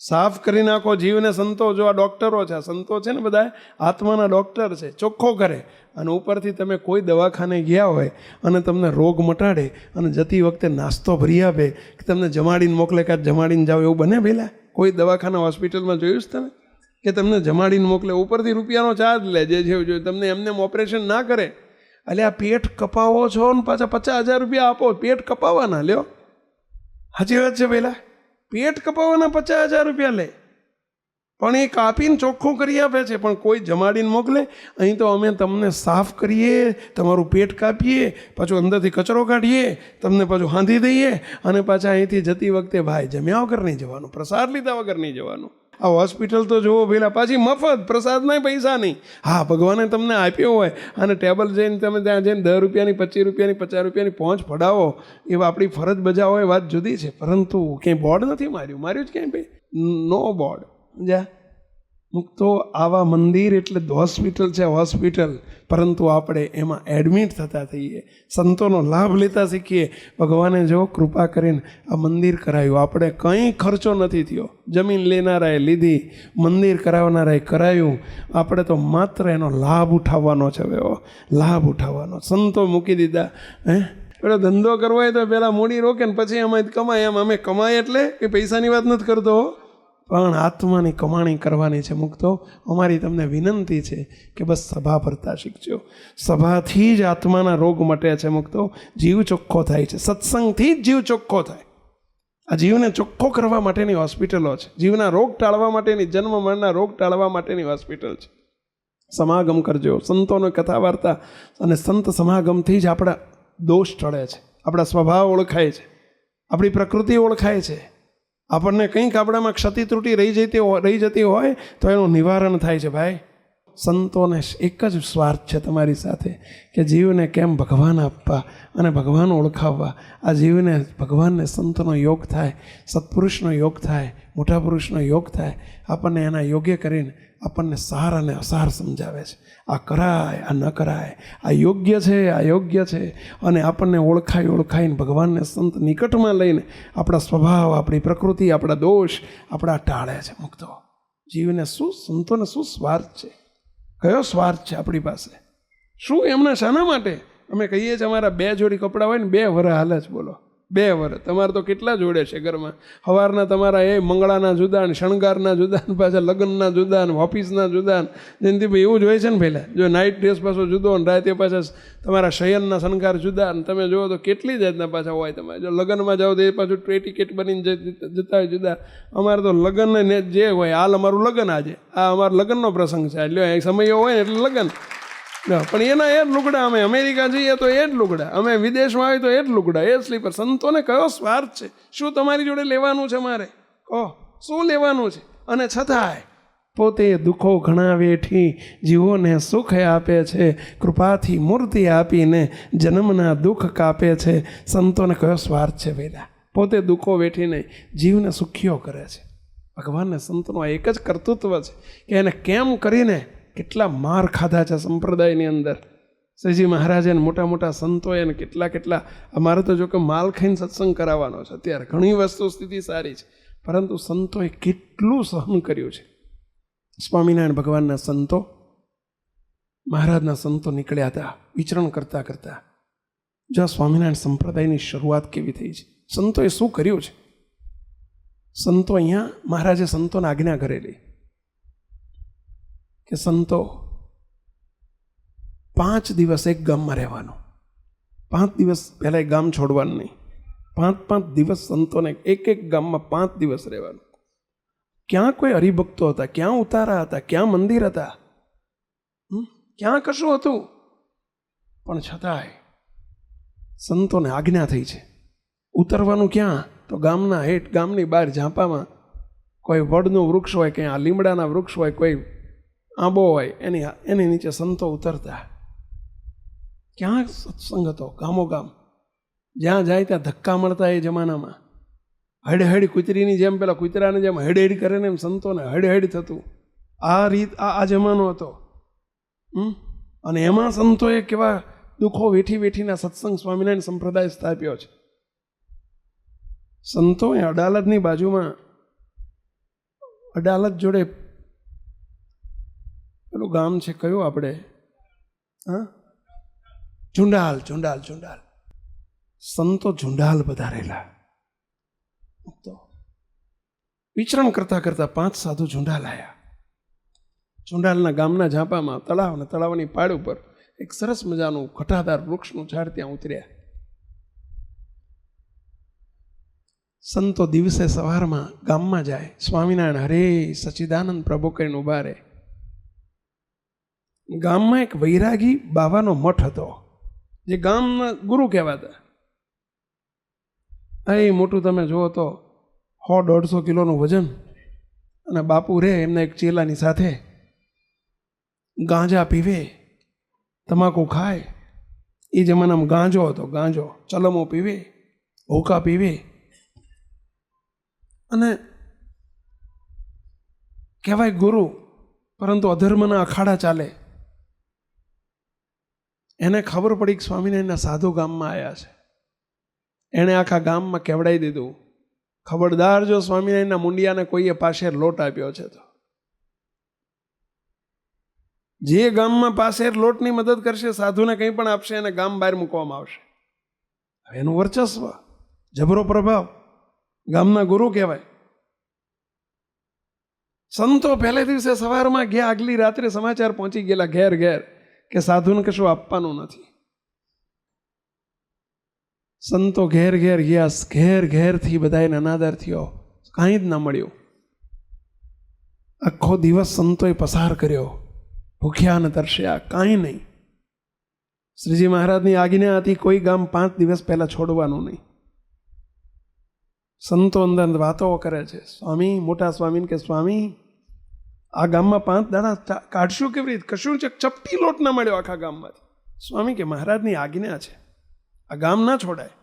સાફ કરી નાખો જીવને. સંતો જો આ ડૉક્ટરો છે, આ સંતો છે ને બધા આત્માના ડૉક્ટર છે, ચોખ્ખો કરે. અને ઉપરથી તમે કોઈ દવાખાને ગયા હોય અને તમને રોગ મટાડે અને જતી વખતે નાસ્તો ભરી આપે કે તમને જમાડીને મોકલે કે જમાડીને જાઓ, એવું બને પહેલાં? કોઈ દવાખાના હોસ્પિટલમાં જોયું છે તમે કે તમને જમાડીને મોકલે? ઉપરથી રૂપિયાનો ચાર્જ લે, જે છે તમને એમને ઓપરેશન ના કરે. એટલે આ પેટ કપાવો છો ને પાછા 50,000 રૂપિયા આપો, પેટ કપાવવાના લ્યો. સાચી વાત છે? પહેલાં પેટ કપાવવાના 50,000 રૂપિયા લે, પણ એ કાપીને ચોખ્ખું કરી આપે છે. પણ કોઈ જમાડીને મોકલે? અહીં તો અમે તમને સાફ કરીએ, તમારું પેટ કાપીએ, પાછું અંદરથી કચરો કાઢીએ, તમને પાછું હાંધી દઈએ અને પાછા અહીંથી જતી વખતે ભાઈ જમ્યા વગર નહીં જવાનું, પ્રસાદ લીધા વગર નહીં જવાનું. આ હોસ્પિટલ તો જુઓ પેલા, પાછી મફત, પ્રસાદના પૈસા નહીં. હા, ભગવાને તમને આપ્યો હોય અને ટેબલ જઈને તમે ત્યાં જઈને 10 રૂપિયાની, 25 રૂપિયાની, 50 રૂપિયાની પહોંચ પડાવો, એવા આપણી ફરજ બજાવો, એ વાત જુદી છે. પરંતુ ક્યાંય બોર્ડ નથી માર્યું જ ક્યાંય ભાઈ, નો બોર્ડ. જા મુક્તો આવા મંદિર એટલે હોસ્પિટલ છે, હોસ્પિટલ. પરંતુ આપણે એમાં એડમિટ થતા થઈએ, સંતોનો લાભ લેતા શીખીએ. ભગવાને જો કૃપા કરીને આ મંદિર કરાયું, આપણે કંઈ ખર્ચો નથી થયો. જમીન લેનારાએ લીધી, મંદિર કરાવનારાએ કરાયું, આપણે તો માત્ર એનો લાભ ઉઠાવવાનો છે. હવે લાભ ઉઠાવવાનો. સંતો મૂકી દીધા. પેલો ધંધો કરવો હોય તો પહેલાં મૂડી રોકે ને પછી અમે કમાય. એમ અમે કમાય એટલે કે પૈસાની વાત નથી કરતો, પણ આત્માની કમાણી કરવાની છે. મુક્તો, અમારી તમને વિનંતી છે કે બસ સભા ભરતા શીખજો. સભાથી જ આત્માના રોગ મટે છે. મુક્તો, જીવ ચોખ્ખો થાય છે. સત્સંગથી જ જીવ ચોખ્ખો થાય. આ જીવને ચોખ્ખો કરવા માટેની હોસ્પિટલો છે. જીવના રોગ ટાળવા માટેની, જન્મ મરણના રોગ ટાળવા માટેની હોસ્પિટલ છે. સમાગમ કરજો, સંતોનો કથા વાર્તા અને સંત સમાગમથી જ આપણા દોષ ટળે છે, આપણા સ્વભાવ ઓળખાય છે, આપણી પ્રકૃતિ ઓળખાય છે. આપણને કંઈક આપણામાં ક્ષતિ ત્રુટિ રહી જતી હોય તો એનું નિવારણ થાય છે. ભાઈ, સંતોને એક જ સ્વાર્થ છે તમારી સાથે કે જીવને કેમ ભગવાન આપવા અને ભગવાન ઓળખાવવા. આ જીવને ભગવાનને સંતનો યોગ થાય, સત્પુરુષનો યોગ થાય, મોટા પુરુષનો યોગ થાય. આપણને એના યોગ્ય કરીને આપણને સાર અને અસાર સમજાવે છે. આ કરાય, આ ન કરાય, આ યોગ્ય છે, આ યોગ્ય છે. અને આપણને ઓળખાઈને ભગવાનને સંત નિકટમાં લઈને આપણા સ્વભાવ, આપણી પ્રકૃતિ, આપણા દોષ આપણા ટાળે છે. મુક્તો, જીવને સંતોને શું સ્વાર્થ છે? કયો સ્વાર્થ છે આપણી પાસે? શું એમના શાના માટે? અમે કહીએ છીએ અમારા 2 જોડી કપડાં હોય ને 2 વરસ હાલે જ. બોલો, 2 વરસ. તમારે તો કેટલા જોડે છે ઘરમાં? સવારના તમારા એ મંગળાના જુદા ને, શણગારના જુદા ને, પાછા લગ્નના જુદા ને, ઓફિસના જુદા ને. જયંતિભાઈ એવું જ હોય છે ને પહેલાં. જો નાઇટ ડ્રેસ પાછો જુદો ને રાતે પાછા તમારા શયનના શણગાર જુદા ને. તમે જુઓ તો કેટલી જાતના પાછા હોય. તમે જો લગ્નમાં જાઓ તો એ પાછું ટિકિટ બનીને જતા હોય જુદા. અમારે તો લગ્ન ને જે હોય, હાલ અમારું લગ્ન આજે, આ અમારો લગ્નનો પ્રસંગ છે, એટલે સમયો હોય ને એટલે લગ્ન. પણ એના એ જ લુગડા. અમે અમેરિકા જઈએ તો એ જ લુગડા, અમે વિદેશમાં આવીએ તો એ જ લુગડા, એ જ સ્લીપર. સંતોને કયો સ્વાર્થ છે? શું તમારી જોડે લેવાનું છે મારે? કહો, શું લેવાનું છે? અને છતાંય પોતે દુઃખો ઘણા વેઠી જીવોને સુખ આપે છે, કૃપાથી મૂર્તિ આપીને જન્મના દુઃખ કાપે છે. સંતોને કયો સ્વાર્થ છે? વેદા પોતે દુઃખો વેઠીને જીવને સુખીઓ કરે છે. ભગવાનને સંતનું એક જ કર્તૃત્વ છે કે એને કેમ કરીને કેટલા માર ખાધા છે સંપ્રદાયની અંદર. શ્રીજી મહારાજે મોટા મોટા સંતોએ અને કેટલા અમારે તો જો કે માલ ખાઈને સત્સંગ કરાવવાનો છે અત્યારે. ઘણી વસ્તુ સ્થિતિ સારી છે, પરંતુ સંતોએ કેટલું સહન કર્યું છે. સ્વામિનારાયણ ભગવાનના સંતો, મહારાજના સંતો નીકળ્યા હતા વિચરણ કરતા કરતા. જો સ્વામિનારાયણ સંપ્રદાયની શરૂઆત કેવી થઈ છે, સંતોએ શું કર્યું છે. સંતો અહીંયા મહારાજે સંતોને આજ્ઞા કરેલી કે સંતો 5 દિવસ એક ગામમાં રહેવાનું. 5 દિવસ પહેલાં ગામ છોડવાનું નહીં. 5 દિવસ સંતોને એક ગામમાં 5 દિવસ રહેવાનું. ક્યાં કોઈ હરિભક્તો હતા, ક્યાં ઉતારા હતા, ક્યાં મંદિર હતા, ક્યાં કશું હતું? પણ છતાંય સંતોને આજ્ઞા થઈ છે. ઉતરવાનું ક્યાં? તો ગામના હેઠ, ગામની બહાર ઝાંપામાં કોઈ વડનું વૃક્ષ હોય, ક્યાં લીમડાના વૃક્ષ હોય, કોઈ આંબો હોય એની નીચે સંતો ઉતરતા. ક્યાં સત્સંગ હતો, ગામો ગામ, જ્યાં જાય ત્યાં ધક્કા મળતા એ જમાનામાં. હડ કૂતરીની જેમ, પેલા કૂતરાને જેમ હડ કરે ને એમ સંતોને હડ થતું. આ રીત આ જમાનો હતો. અને એમાં સંતોએ કેવા દુઃખો વેઠીના સત્સંગ સ્વામિનારાયણ સંપ્રદાય સ્થાપ્યો છે. સંતોએ અડાલજની બાજુમાં, અડાલજ જોડે પેલું ગામ છે કયું આપણે, ઝુંડાલ. સંતો ઝુંડાલ પધારેલા. તો વિચરણ કરતા 5 સાધુ ઝુંડાલ આવ્યા. ઝુંડાલના ગામના ઝાંપામાં તળાવ અને તળાવની પાડ ઉપર એક સરસ મજાનું ઘટાદાર વૃક્ષનું ઝાડ ત્યાં ઉતર્યા. સંતો દિવસે સવારમાં ગામમાં જાય, સ્વામિનારાયણ હરે સચ્ચિદાનંદ પ્રભુ કરીને ઉભા રહે. ગામમાં એક વૈરાગી બાવાનો મઠ હતો, જે ગામના ગુરુ કહેવાતા. એ મોટું તમે જુઓ તો 100-150 કિલોનું વજન, અને બાપુ રે એમના એક ચેલાની સાથે. ગાંજા પીવે, તમાકુ ખાય. એ જમાનામાં ગાંજો હતો, ગાંજો. ચલમો પીવે, હોકા પીવે, અને કહેવાય ગુરુ, પરંતુ અધર્મના અખાડા ચાલે. એને ખબર પડી કે સ્વામિનારાયણના સાધુ ગામમાં આવ્યા છે. એણે આખા ગામમાં કેવડાવી દીધું, ખબરદાર જો સ્વામિનારાયણના મુંડિયાને કોઈએ પાશેર લોટ આપ્યો છે તો, જે ગામમાં પાશેર લોટની મદદ કરશે, સાધુને કંઈ પણ આપશે, એને ગામ બહાર મૂકવામાં આવશે. હવે એનું વર્ચસ્વ, જબરો પ્રભાવ, ગામના ગુરુ કહેવાય. સંતો પહેલે દિવસે સવારમાં ગયા, આગલી રાત્રે સમાચાર પહોંચી ગયેલા ઘેર કે સાધુને કશું આપવાનું નથી. સંતો ઘેર ગયા, ઘેરથી બધાને અનાદર થયો, કાંઈ જ ના મળ્યું. આખો દિવસ સંતોએ પસાર કર્યો, ભૂખ્યા અને તરસ્યા, કાંઈ નહીં. શ્રીજી મહારાજની આજ્ઞા હતી, કોઈ ગામ 5 દિવસ પહેલા છોડવાનું નહીં. સંતો અંદર વાતો કરે છે. સ્વામી, મોટા સ્વામીને કે સ્વામી, આ ગામમાં 5 દાડા કાઢશું કેવી રીતે? કશું છે, ચપટી લોટ ના મળ્યો આખા ગામમાંથી. સ્વામી કે મહારાજની આજ્ઞા છે, આ ગામ ના છોડાય,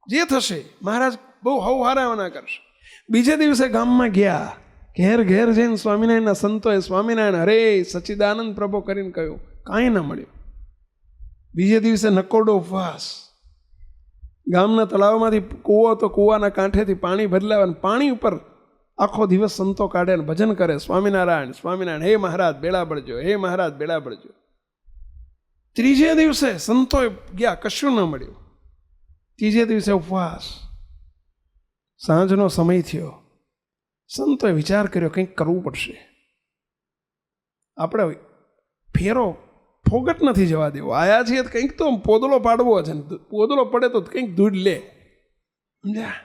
જે થશે મહારાજ બહુ હવહારાવાના કરશે. બીજે દિવસે ગામમાં ગયા, ઘેર જઈને સ્વામિનારાયણના સંતોએ સ્વામિનારાયણ હરે સચ્ચિદાનંદ પ્રભુ કરીને કહ્યું, કાંઈ ના મળ્યું. બીજે દિવસે નકોરડો ઉપવાસ. ગામના તળાવમાંથી કૂવો તો કૂવાના કાંઠેથી પાણી બદલાવે, પાણી ઉપર આખો દિવસ સંતો કાઢે ને ભજન કરે, સ્વામિનારાયણ, હે મહારાજ બેડા બળજો, હે મહારાજ બેડા બળજો. ત્રીજે દિવસે સંતોએ ગયા, કશું ન મળ્યું. ત્રીજે દિવસે ઉપવાસ. સાંજનો સમય થયો. સંતોએ વિચાર કર્યો, કંઈક કરવું પડશે. આપણે ફેરો ફોગટ નથી જવા દેવો, આયા છીએ કંઈક તો પોદળો પાડવો છે, પોદળો પડે તો કંઈક દૂધ લે. સમજ્યા?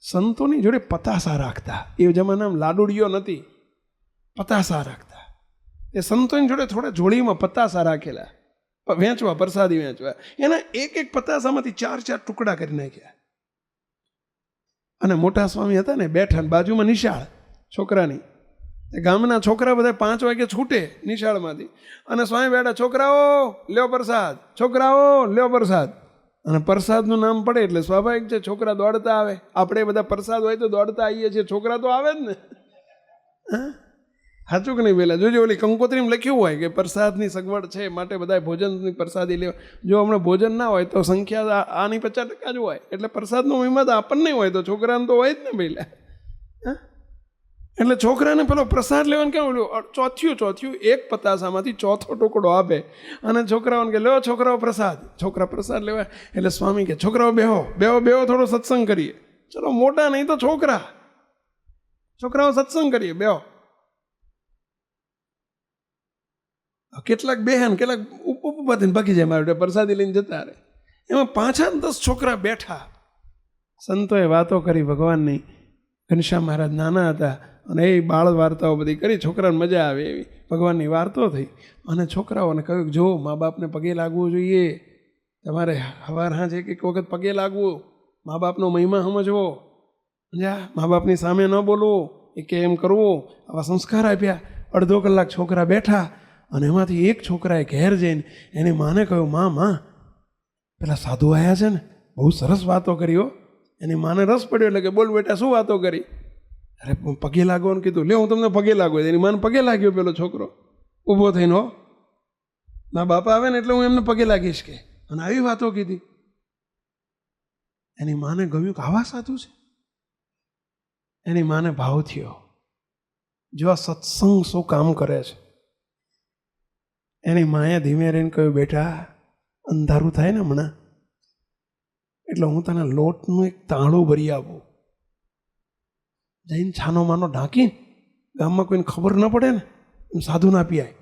સંતોની જોડે પતાસા રાખતા. એ જમાનામાં લાડુડીઓ નથી, પતાસા રાખતા. એ સંતોની જોડે થોડા જોડીમાં પતાસા રાખેલા, વેચવા, પ્રસાદી વેચવા. એના એક પતાસામાંથી 4 ટુકડા કરી નાખ્યા. અને મોટા સ્વામી હતા ને, બેઠા બાજુમાં નિશાળ છોકરાની. ગામના છોકરા બધા 5 વાગે છૂટે નિશાળમાંથી, અને સ્વામી બેઠા, છોકરાઓ લ્યો પ્રસાદ, છોકરાઓ લ્યો પ્રસાદ. અને પ્રસાદનું નામ પડે એટલે સ્વાભાવિક છે, છોકરા દોડતા આવે. આપણે બધા પ્રસાદ હોય તો દોડતા આવીએ છીએ, છોકરા તો આવે જ ને. સાચું કે નહીં? પેલા જોજો, ઓલી કંકોત્રીમાં લખ્યું હોય કે પ્રસાદની સગવડ છે, માટે બધા ભોજનની પ્રસાદી લેવા. જો હમણાં ભોજન ના હોય તો સંખ્યા આની 50% જ હોય, એટલે પ્રસાદનો મહિમા તો આપણને નહીં હોય, તો છોકરાને તો હોય જ ને પહેલા. એટલે છોકરાને પેલો પ્રસાદ લેવાનું કેવું, ચોથ્યું 1 પતાસામાંથી 4થો ટુકડો આપે, અને છોકરાઓને કે લો છોકરાઓ પ્રસાદ. છોકરા પ્રસાદ લેવા એટલે સ્વામી કે છોકરાઓ બેહો થોડો સત્સંગ કરીએ. ચલો, મોટા નહીં તો છોકરાઓ સત્સંગ કરીએ, બેહો. કેટલાક બેહન, કેટલાક ઉભા થઈને ભાગી જાય, મારે પ્રસાદી લઈને જતા રહે. એમાં 5-10 છોકરા બેઠા. સંતોએ વાતો કરી ભગવાનની. ઘનશ્યામ મહારાજ નાના હતા, અને એ બાળ વાર્તાઓ બધી કરી, છોકરાને મજા આવે એવી ભગવાનની વાર્તો થઈ. અને છોકરાઓને કહ્યું, જો મા બાપને પગે લાગવું જોઈએ, તમારે હવાર હાંજે એક વખત પગે લાગવું, મા બાપનો મહિમા સમજવો, મા બાપની સામે ન બોલવું, એ કે એમ કરવું. આવા સંસ્કાર આપ્યા. અડધો કલાક છોકરા બેઠા અને એમાંથી એક છોકરાએ ઘેર જઈને એની માને કહ્યું, માં પેલા સાધુ આવ્યા છે ને, બહુ સરસ વાતો કરી હો. એની માને રસ પડ્યો એટલે કે બોલ બેટા શું વાતો કરી? અરે પગે લાગવાનું કીધું, લે હું તમને પગે લાગુ. એની માને પગે લાગ્યો પેલો છોકરો ઊભો થઈને, હો ના બાપા આવે ને એટલે હું એમને પગે લાગીશ કે. અને આવી વાતો કીધી. એની માને ગમ્યું કે આવા સાધુ છે. એની માને ભાવ થયો, જો આ સત્સંગ શું કામ કરે છે. એની માએ ધીમે રહીને કહ્યું, બેટા અંધારું થાય ને હમણાં એટલે હું તને લોટનું એક તાળું ભરી આપું, જઈને છાનો માનો ઢાંકીને ગામમાં કોઈને ખબર ન પડે ને એમ સાધુ ના પીવાય.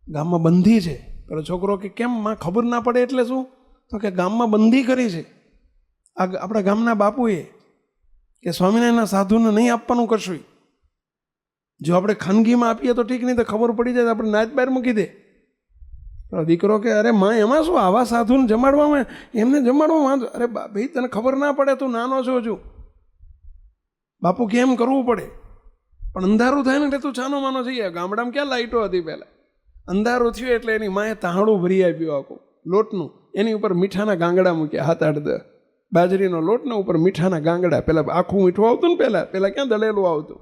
ગામમાં બંધી છે. પેલો છોકરો કે કેમ માં ખબર ના પડે એટલે શું? તો કે ગામમાં બંધી કરી છે આ આપણા ગામના બાપુએ કે સ્વામિનારાયણના સાધુને નહીં આપવાનું કશું. જો આપણે ખાનગીમાં આપીએ તો ઠીક, નહીં તો ખબર પડી જાય તો આપણે નાચ બહાર મૂકી દે. દીકરો કે અરે માં એમાં શું, આવા સાધુને જમાડવામાં, એમને જમાડવામાં, અરે ભાઈ તને ખબર ના પડે, તું નાનો છો હજુ. બાપુ કેમ કરવું પડે, પણ અંધારું થાય ને એટલે તું છાનો માનો થઈ જાય. ગામડામાં ક્યાં લાઈટો હતી પહેલાં? અંધારું થયું એટલે એની માએ તાહડું ભરી આપ્યું આખું લોટનું. એની ઉપર મીઠાના ગાંગડા મૂક્યા, 7-8 બાજરીનો લોટ ને ઉપર મીઠાના ગાંગડા. પહેલાં આખું મીઠું આવતું ને, પહેલાં ક્યાં દળેલું આવતું,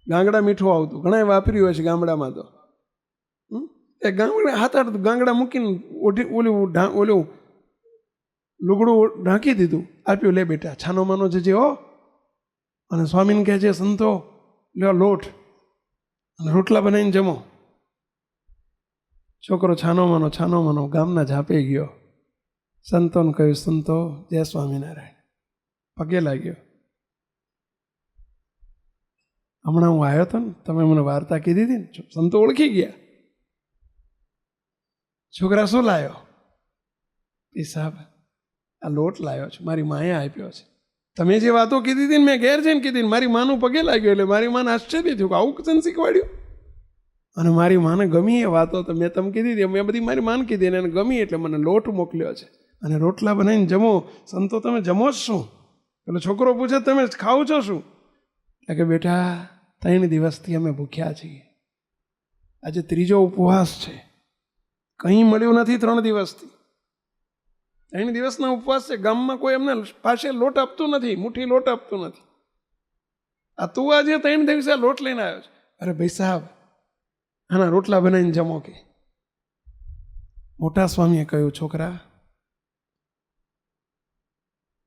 ગાંગડા મીઠું આવતું. ઘણા વાપર્યું હોય છે ગામડામાં તો. એ ગાંગડા 7-8 ગાંગડા મૂકીને ઓલું લુગડું ઢાંકી દીધું, આપ્યું, લે બેટા છાનો માનો જજે હો. અને સ્વામીને કહે છે, સંતો લ્યો લોટ અને રોટલા બનાવીને જમો. છોકરો છાનો માનો ગામના ઝાપે ગયો. સંતોને કહ્યું, સંતો જય સ્વામિનારાયણ, પગે લાગ્યો. હમણાં હું આવ્યો હતો ને, તમે મને વાર્તા કીધી હતી ને, સંતો ઓળખી ગયા. છોકરા શું લાવ્યો? સાહેબ આ લોટ લાવ્યો છું, મારી માએ આપ્યો છે. તમે જે વાતો કીધી હતી ને મેં ઘેર જઈને કીધી, મારી માનું પગે લાગ્યો. એટલે મારી માને આશ્ચર્ય થયું કે આવું કચન શીખવાડ્યું. અને મારી માને ગમી એ વાતો તો મેં તમે કીધી હતી, મેં બધી મારી માન કીધી, અને એને ગમી એટલે મને લોટ મોકલ્યો છે અને રોટલા બનાવીને જમો. સંતો તમે જમો જ શું? પેલો છોકરો પૂછે, તમે ખાવ છો શું? કે બેટા 3 દિવસથી અમે ભૂખ્યા છીએ, આજે 3જો ઉપવાસ છે, કંઈ મળ્યું નથી 3 દિવસથી. 3 દિવસના ઉપવાસ છે. ગામમાં કોઈ એમને પાસે લોટ આપતું નથી, મુઠ્ઠી લોટ આપતું નથી. આ તું આજે 3 દિવસે લોટ લઈને આવ્યો છે. અરે ભાઈ સાહેબ આના રોટલા બનાવીને જમો કે. મોટા સ્વામીએ કહ્યું, છોકરા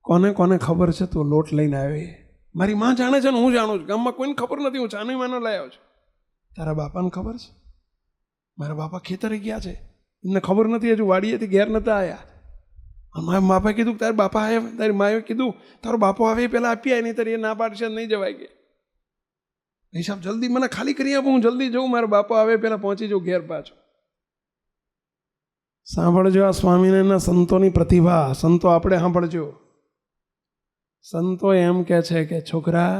કોને કોને ખબર છે તું લોટ લઈને આવે? મારી માં જાણે છે ને હું જાણું છું, ગામમાં કોઈને ખબર નથી હું છાનો માનો લાવ્યો છું. તારા બાપાને ખબર છે? મારા બાપા ખેતરે ગયા છે, એમને ખબર નથી, હજુ વાડીએથી ઘેર નતા આવ્યા. મારા બાપાએ કીધું તારા બાપા આવ્યા, તારી માએ કીધું તારો બાપો આવે પહેલાં આપી આવે, નહીં તારી એ ના પાડશે નહીં જવાય કે. હિસાબ જલ્દી મને ખાલી કરી આપો, હું જલ્દી જઉં, મારા બાપો આવે પહેલાં પહોંચી જાઉં ઘેર પાછો. સાંભળજો આ સ્વામિનારાયણના સંતોની પ્રતિભા. સંતો આપણે સાંભળજો. સંતો એમ કહે છે કે છોકરા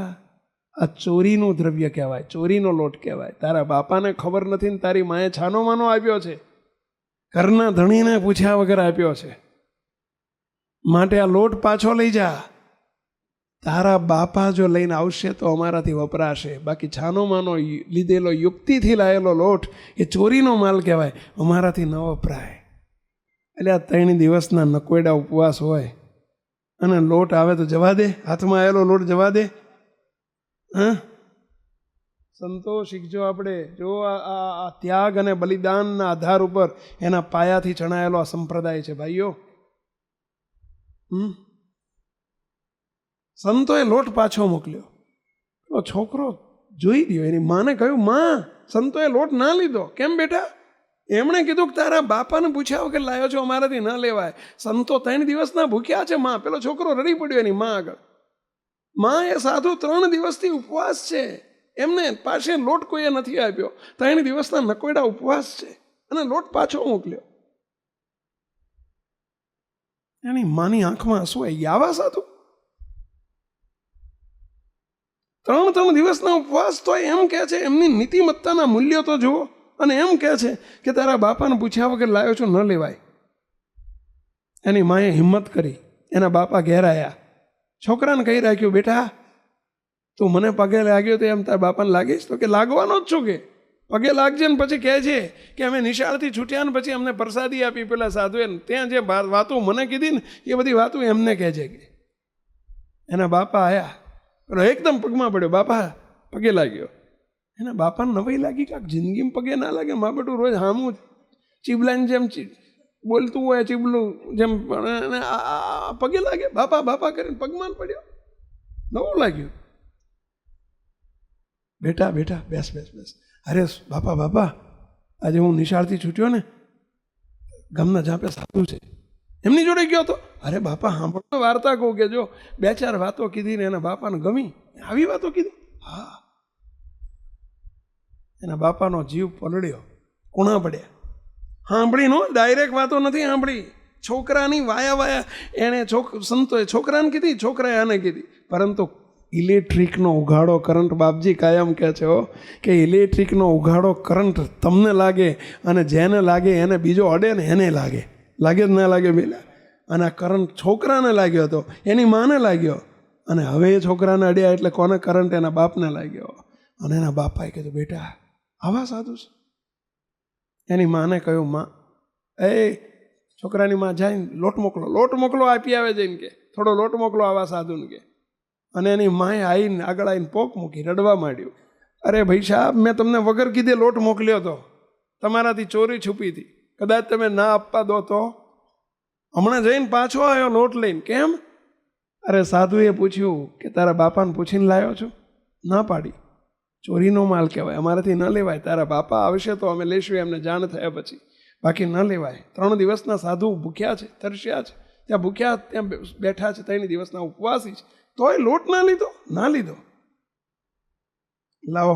આ ચોરીનું દ્રવ્ય કહેવાય, ચોરીનો લોટ કહેવાય. તારા બાપાને ખબર નથી ને તારી માએ છાનો માનો આપ્યો છે, ઘરના ધણીને પૂછ્યા વગર આપ્યો છે. માટે આ લોટ પાછો લઈ જા. તારા બાપા જો લઈને આવશે તો અમારાથી વપરાશે, બાકી છાનો માનો લીધેલો યુક્તિથી લાયેલો લોટ એ ચોરીનો માલ કહેવાય, અમારાથી ન વપરાય. એટલે આ 3 દિવસના નકોયડા ઉપવાસ હોય અને લોટ આવે તો જવા દે, હાથમાં આવેલો લોટ જવા દે. હા, સંતો શીખજો આપણે. જો આ ત્યાગ અને બલિદાનના આધાર ઉપર એના પાયાથી ચણાયેલો આ સંપ્રદાય છે ભાઈઓ. સંતોએ લોટ પાછો મોકલ્યો. છોકરો જોઈ ગયો, એની માને કહ્યું, માં સંતોએ લોટ ના લીધો. કેમ બેટા? એમણે કીધું કે તારા બાપાને પૂછ્યા વગર લાવ્યો છો, અમારાથી ન લેવાય. સંતો 3 દિવસના ભૂખ્યા છે. માં પેલો છોકરો રડી પડ્યો એની માં આગળ. માં એ સાધુ 3 દિવસથી ઉપવાસ છે, એમને પાસે લોટ કોઈએ નથી આપ્યો. 3 દિવસના નકોયડા ઉપવાસ છે અને લોટ પાછો મોકલ્યો. એની માની આંખમાં શું આવા સાધુ 3 દિવસના ઉપવાસ તો એમ કહે છે, એમની નીતિમત્તાના મૂલ્યો તો જુઓ. અને એમ કહે છે કે તારા બાપાને પૂછ્યા વગર લાવ્યો છો, ન લેવાય. એની માએ હિંમત કરી, એના બાપા ઘેર આવ્યા, છોકરાને કહી રાખ્યું, બેટા તું મને પગે લાગ્યો તો એમ તારા બાપાને લાગીશ? તો કે લાગવાનો જ છું, કે પગે લાગજે ને પછી કહે છે કે અમે નિશાળથી છૂટ્યા ને પછી અમને પ્રસાદી આપી પેલા સાધુએ, ત્યાં જે વાતો મને કીધી ને એ બધી વાતો એમને કહે છે. કે એના બાપા આવ્યા, પેલો એકદમ પગમાં પડ્યો, બાપા પગે લાગ્યો. એના બાપાને નવાઈ લાગી, કાંક જિંદગીમાં પગે ના લાગે, મા બેટું રોજ હામું ચીબલાની જેમ બોલતું હોય, ચીબલું જેમ પગે લાગે, બાપા બાપા કરીને પગમાં પડ્યો. નવું લાગ્યું. બેટા બેટા બેસ બેસ બેસ. અરે બાપા બાપા, આજે હું નિશાળથી છૂટ્યો ને, ગામના જાપે સાધુ છે, એમની જોડે ગયો હતો. અરે બાપા સાંભળો વાર્તા કહું કે જો 2-4 વાતો કીધી ને એના બાપાને ગમી. આવી વાતો કીધી? હા. એના બાપાનો જીવ પલળ્યો, કુણા પડ્યા. સાંભળી નો, ડાયરેક્ટ વાતો નથી સાંભળી, છોકરાની વાયા એણે સંતોએ છોકરાને કીધી, છોકરાએ આને કીધી. પરંતુ ઇલેક્ટ્રિકનો ઉઘાડો કરંટ, બાપજી કાયમ કહે છે કે ઇલેક્ટ્રિકનો ઉઘાડો કરંટ તમને લાગે અને જેને લાગે એને બીજો અડે ને એને લાગે, લાગે જ ના લાગે પેલા. અને આ કરંટ છોકરાને લાગ્યો હતો, એની માને લાગ્યો, અને હવે એ છોકરાને અડ્યા એટલે કોને કરંટ? એના બાપને લાગ્યો. અને એના બાપાએ કીધું બેટા આવા સાધુ છે. એની માને કહ્યું, માં એ છોકરાની માં જાય લોટ મોકલો, લોટ મોકલો, આપી આવે જઈને કે થોડો લોટ મોકલો આવા સાધુને કે. અને એની માએ આવીને આગળ આવીને પોક મૂકી, રડવા માંડ્યું. અરે ભાઈ સાહેબ, મેં તમને વગર કીધે લોટ મોકલ્યો હતો, તમારાથી ચોરી છુપી હતી, કદાચ તમે ના આપવા દો તો હમણાં જઈને પાછો આવ્યો લોટ લઈને. કેમ? અરે સાધુએ પૂછ્યું કે તારા બાપાને પૂછીને લાવ્યો છું? ના પાડી. ચોરીનો માલ કહેવાય, અમારાથી ન લેવાય, તારા બાપા આવશે તો અમે લઈશું એમને જાણ થયા પછી, બાકી ન લેવાય. 3 દિવસના સાધુ ભૂખ્યા છે, તરસ્યા છે, ત્યાં ભૂખ્યા ત્યાં બેઠા છે, 3 દિવસના ઉપવાસી છે, તોય લોટ ના લીધો? ના લીધો. લાવો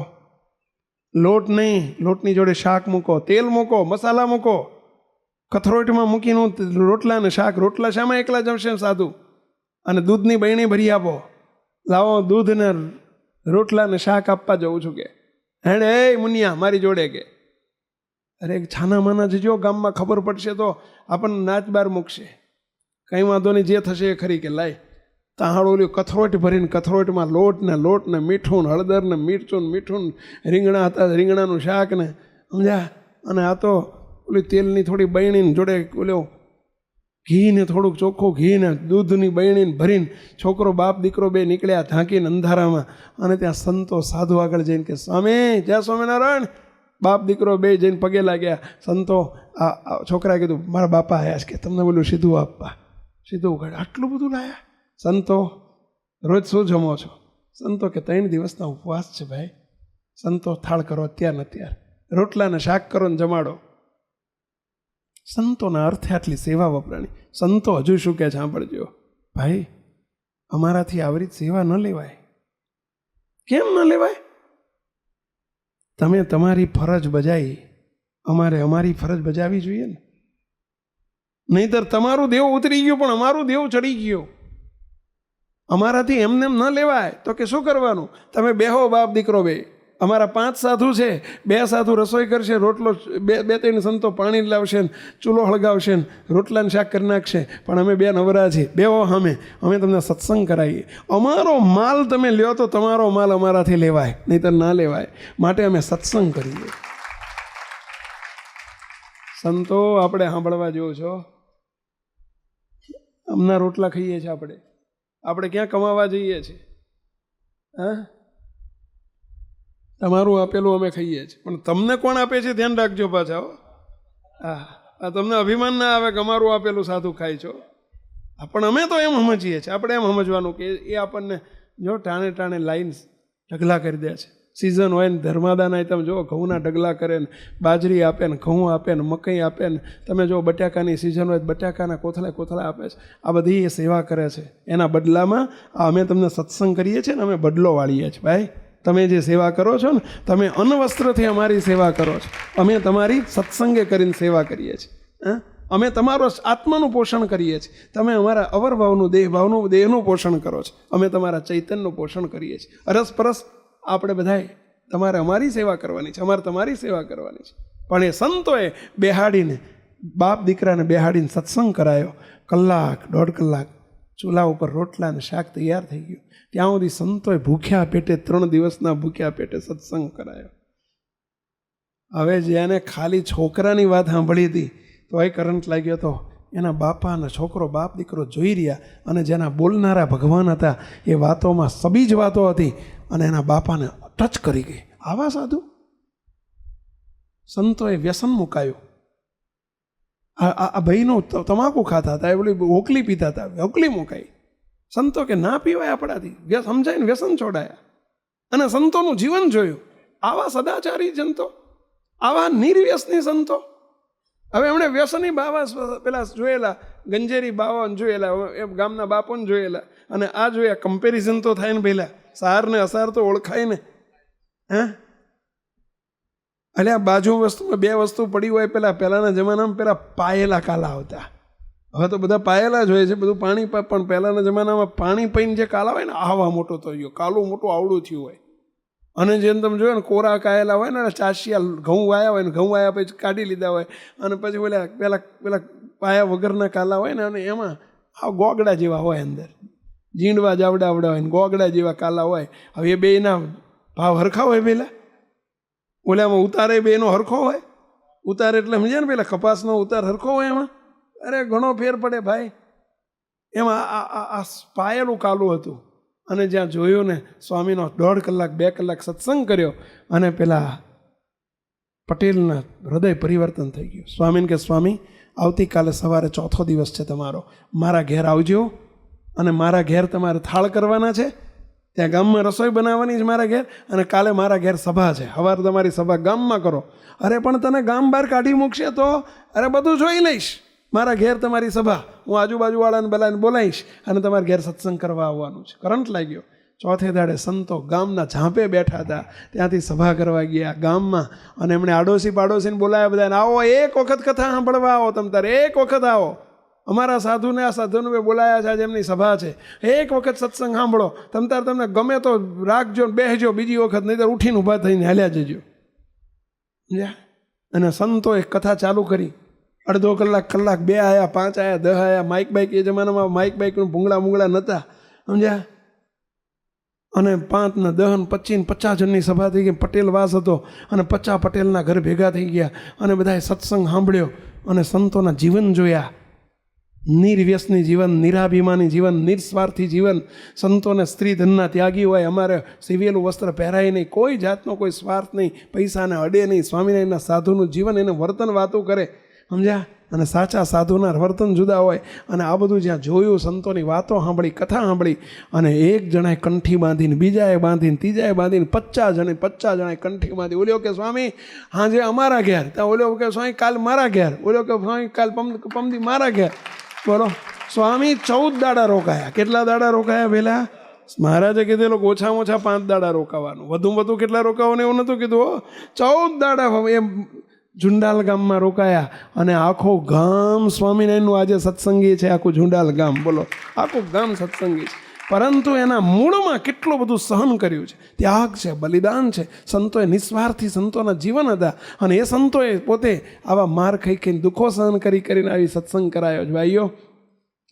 લોટ નહીં, લોટની જોડે શાક મૂકો, તેલ મૂકો, મસાલા મૂકો, કથરોટમાં મૂકીને રોટલા ને શાક. રોટલા શામાં એકલા જમશે સાધુ? અને દૂધની બરણી ભરી આપો. લાવો દૂધ ને રોટલા ને શાક આપવા જવું છું કે. હેડે એ મુનિયા મારી જોડે કે. અરે છાના માના જજો, ગામમાં ખબર પડશે તો આપણને નાચ બાર મૂકશે. કંઈ વાંધો નહીં, જે થશે એ ખરી કે લાય. તાહાડ ઓલી કથરોટ ભરીને કથરોટમાં લોટ ને મીઠું ને હળદર ને મિરચું ને મીઠું રીંગણા હતા, રીંગણાનું શાક ને સમજ્યા. અને આ તો ઓલી તેલની થોડી બરણીને જોડે ઓલો ઘી ને થોડુંક ચોખ્ખું ઘી ને દૂધની બરણીને ભરીને છોકરો બાપ દીકરો બે નીકળ્યા ઢાંકીને અંધારામાં. અને ત્યાં સંતો સાધુ આગળ જઈને કે સ્વામી જય સ્વામિનારાયણ. બાપ દીકરો બે જઈને પગે લાગ્યા. સંતો આ છોકરાએ કીધું મારા બાપા આવ્યા છે કે તમને બોલું સીધું આપવા. સીધું ઉગાડ. આટલું બધું લાયા? સંતો રોજ શું જમો છો? સંતો કે 3 દિવસના ઉપવાસ છે ભાઈ. સંતો થાળ કરો અત્યાર ને અત્યાર, રોટલાને શાક કરો ને જમાડો. સંતોના અર્થે આટલી સેવા વપરાણી. સંતો હજુ શું કહે છે સાંભળજો ભાઈ, અમારાથી આવી રીત સેવા ન લેવાય. કેમ ન લેવાય? તમે તમારી ફરજ બજાવી, અમારે અમારી ફરજ બજાવવી જોઈએ ને. નહીંતર તમારું દેવ ઉતરી ગયું પણ અમારું દેવ ચડી ગયું. અમારાથી એમને ન લેવાય તો કે શું કરવાનું? તમે બેહો બાપ દીકરો બે. અમારા 5 સાધુ છે, 2 સાધુ રસોઈ કરશે, રોટલો 2-3 સંતો પાણી લાવશે ને ચૂલો હળગાવશે ને રોટલાને શાક કરી નાખશે, પણ અમે 2 નવરા છીએ. બેહો અમે તમને સત્સંગ કરાવીએ. અમારો માલ તમે લ્યો તો તમારો માલ અમારાથી લેવાય, નહીંતર ના લેવાય. માટે અમે સત્સંગ કરીએ. સંતો આપણે સાંભળવા જેવો છો. અમના રોટલા ખાઈએ છીએ આપણે ક્યાં કમાવા જઈએ છીએ? હા, તમારું આપેલું અમે ખાઈએ છીએ, પણ તમને કોણ આપે છે ધ્યાન રાખજો પાછા. હા, તમને અભિમાન ના આવે કે અમારું આપેલું સાધુ ખાય છો. પણ અમે તો એમ સમજીએ છીએ. આપણે એમ સમજવાનું કે એ આપણને જો ટાણે ટાણે લાઈન ઢગલા કરી દે છે. સિઝન હોય ને ધર્માદાના તમે જો ઘઉંના ઢગલા કરે ને બાજરી આપે ને ઘઉં આપે ને મકઈ આપે ને તમે જો બટાકાની સિઝન હોય બટાકાના કોથળા આપે છે. આ બધી એ સેવા કરે છે. એના બદલામાં અમે તમને સત્સંગ કરીએ છીએ ને અમે બદલો વાળીએ છીએ. ભાઈ તમે જે સેવા કરો છો ને, તમે અન્નવસ્ત્રથી અમારી સેવા કરો છો, અમે તમારી સત્સંગે કરીને સેવા કરીએ છીએ. અમે તમારો આત્માનું પોષણ કરીએ છીએ, તમે અમારા અવરભાવનું દેહનું પોષણ કરો છો, અમે તમારા ચૈતન્યનું પોષણ કરીએ છીએ. અરસપરસ આપણે બધાએ તમારે અમારી સેવા કરવાની છે, અમારે તમારી સેવા કરવાની છે. પણ એ સંતોએ બેહાડીને બાપ દીકરાને બેહાડીને સત્સંગ કરાયો. 1-1.5 કલાક ચૂલા ઉપર રોટલા અને શાક તૈયાર થઈ ગયું. ત્યાં સુધી સંતોએ ભૂખ્યા પેટે 3 દિવસના ભૂખ્યા પેટે સત્સંગ કરાયો. હવે જેને ખાલી છોકરાની વાત સાંભળી હતી તો એ કરંટ લાગ્યો હતો. એના બાપા અને છોકરો બાપ દીકરો જોઈ રહ્યા અને જેના બોલનારા ભગવાન હતા એ વાતોમાં સબીજ વાતો હતી અને એના બાપાને ટચ કરી ગઈ. આવા સાધુ સંતોએ વ્યસન મુકાયું. આ ભાઈનું તમાકુ ખાતા હતા, એ બોલી ઓકલી પીતા હતા, ઓકલી મુકાઈ. સંતો કે ના પીવાય આપણાથી, સમજાઈને વ્યસન છોડાયા અને સંતોનું જીવન જોયું. આવા સદાચારી સંતો, આવા નિર્વ્યસની સંતો. હવે એમણે વ્યસની બાવા પેલા જોયેલા, ગંજેરી બાવા જોયેલા, એ ગામના બાપોને જોયેલા અને આ જોયા. કમ્પેરિઝન તો થાય ને પહેલાં, સાર ને અસાર તો ઓળખાય ને. એટલે આ બાજુ વસ્તુમાં 2 વસ્તુ પડી હોય. પહેલાંના જમાનામાં પેલા પાયેલા કાલા આવતા. હવે તો બધા પાયેલા જ હોય છે, બધું પાણી. પણ પહેલાંના જમાનામાં પાણી પીને જે કાલા હોય ને, આવા મોટો થઈ ગયો, કાલું મોટું આવડું થયું હોય. અને જેમ તમે જોયો ને કોરા કાયેલા હોય ને, ચાસિયા ઘઉં વાયા હોય ને, ઘઉં વાયા પછી કાઢી લીધા હોય અને પછી પેલા પાયા વગરના કાલા હોય ને, અને એમાં આ ગોગડા જેવા હોય અંદર, જીંડવા જાવડા આવડા હોય ને ગોગડા જેવા કાલા હોય. હવે એ બેના ભાવ હરખા હોય. પેલા ઓલામાં ઉતારે બેનો હરખો હોય. ઉતાર એટલે સમજ્યા ને, પેલા કપાસનો ઉતાર હરખો હોય એમાં. અરે ઘણો ફેર પડે ભાઈ. એમાં આ પાયેલું કાલું હતું. અને જ્યાં જોયું ને, સ્વામીનો 1.5 કલાક 2 કલાક સત્સંગ કર્યો અને પેલા પટેલના હૃદય પરિવર્તન થઈ ગયું. સ્વામીને કે સ્વામી, આવતીકાલે સવારે 4થો દિવસ છે તમારો, મારા ઘેર આવજો અને મારા ઘેર તમારે થાળ કરવાના છે. ત્યાં ગામમાં રસોઈ બનાવવાની છે મારા ઘેર, અને કાલે મારા ઘેર સભા છે, સવારે તમારી સભા ગામમાં કરો. અરે પણ તને ગામ બહાર કાઢી મૂકશે તો? અરે બધું જોઈ લઈશ, મારા ઘેર તમારી સભા, હું આજુબાજુવાળાને બલાને બોલાવીશ અને તમારા ઘેર સત્સંગ કરવા આવવાનું છે. કરંટ લાગ્યો. 4થે દાડે સંતો ગામના ઝાંપે બેઠા હતા, ત્યાંથી સભા કરવા ગયા ગામમાં અને એમણે આડોશી પાડોશીને બોલાવ્યા બધાને. આવો, એક વખત કથા સાંભળવા આવો, તમ તારે એક વખત આવો. અમારા સાધુને આ સાધુને બોલાયા છે, આજે એમની સભા છે, એક વખત સત્સંગ સાંભળો. તમને ગમે તો રાખજો, બેસજો, બીજી વખત નહીં તો ઉઠીને ઊભા થઈને હાલ્યા જજો. અને સંતોએ કથા ચાલુ કરી. 1.5 કલાક, 2 આવ્યા, 5 આવ્યા, 10 આવ્યા. માઇક બાઇક, એ જમાનામાં માઇક બાઇકનું ભૂંગળા નહોતા, સમજ્યા. અને 5 ને 10 ને 25 ને 50 જણની સભા થઈ ગઈ. પટેલ વાસ હતો અને 50 પટેલના ઘર ભેગા થઈ ગયા અને બધાએ સત્સંગ સાંભળ્યો અને સંતોના જીવન જોયા. નિર્વ્યસની જીવન, નિરાભિમાની જીવન, નિસ્વાર્થી જીવન. સંતોને સ્ત્રી ધનના ત્યાગી હોય. અમારે સિવેલું વસ્ત્ર પહેરાય નહીં, કોઈ જાતનો કોઈ સ્વાર્થ નહીં, પૈસાને અડે નહીં. સ્વામિનારાયણના સાધુનું જીવન, એને વર્તન વાતો કરે, સમજ્યા. અને સાચા સાધુના વર્તન જુદા હોય. અને આ બધું જ્યાં જોયું, સંતોની વાતો સાંભળી, કથા સાંભળી, અને એક જણાએ કંઠી બાંધીને, બીજાએ બાંધીને, ત્રીજાએ બાંધીને, 50 જણાએ કંઠી બાંધી. ઓલ્યો કે સ્વામી હાજે અમારા ઘેર, ત્યાં ઓલ્યો કે સ્વામી કાલ મારા ઘેર, ઓલ્યો કે સ્વામી કાલ પમદી મારા ઘેર. બોલો, સ્વામી 14 દાડા રોકાયા. કેટલા દાડા રોકાયા? પહેલા મહારાજે કીધેલું ઓછામાં ઓછા 5 દાડા રોકાવાનું, વધુ કેટલા રોકાવાનું એવું નહોતું કીધું. 14 દાડા એમ ઝુંડાલ ગામમાં રોકાયા. અને આખું ગામ સ્વામિનારાયણનું આજે સત્સંગી છે, આખું ઝુંડાલ ગામ. બોલો, આખું ગામ સત્સંગી છે. પરંતુ એના મૂળમાં કેટલું બધું સહન કર્યું છે, ત્યાગ છે, બલિદાન છે. સંતોએ નિસ્વાર્થી સંતોના જીવન હતા અને એ સંતોએ પોતે આવા માર ખાઈને દુઃખો સહન કરીને આવી સત્સંગ કરાયો છે. ભાઈઓ,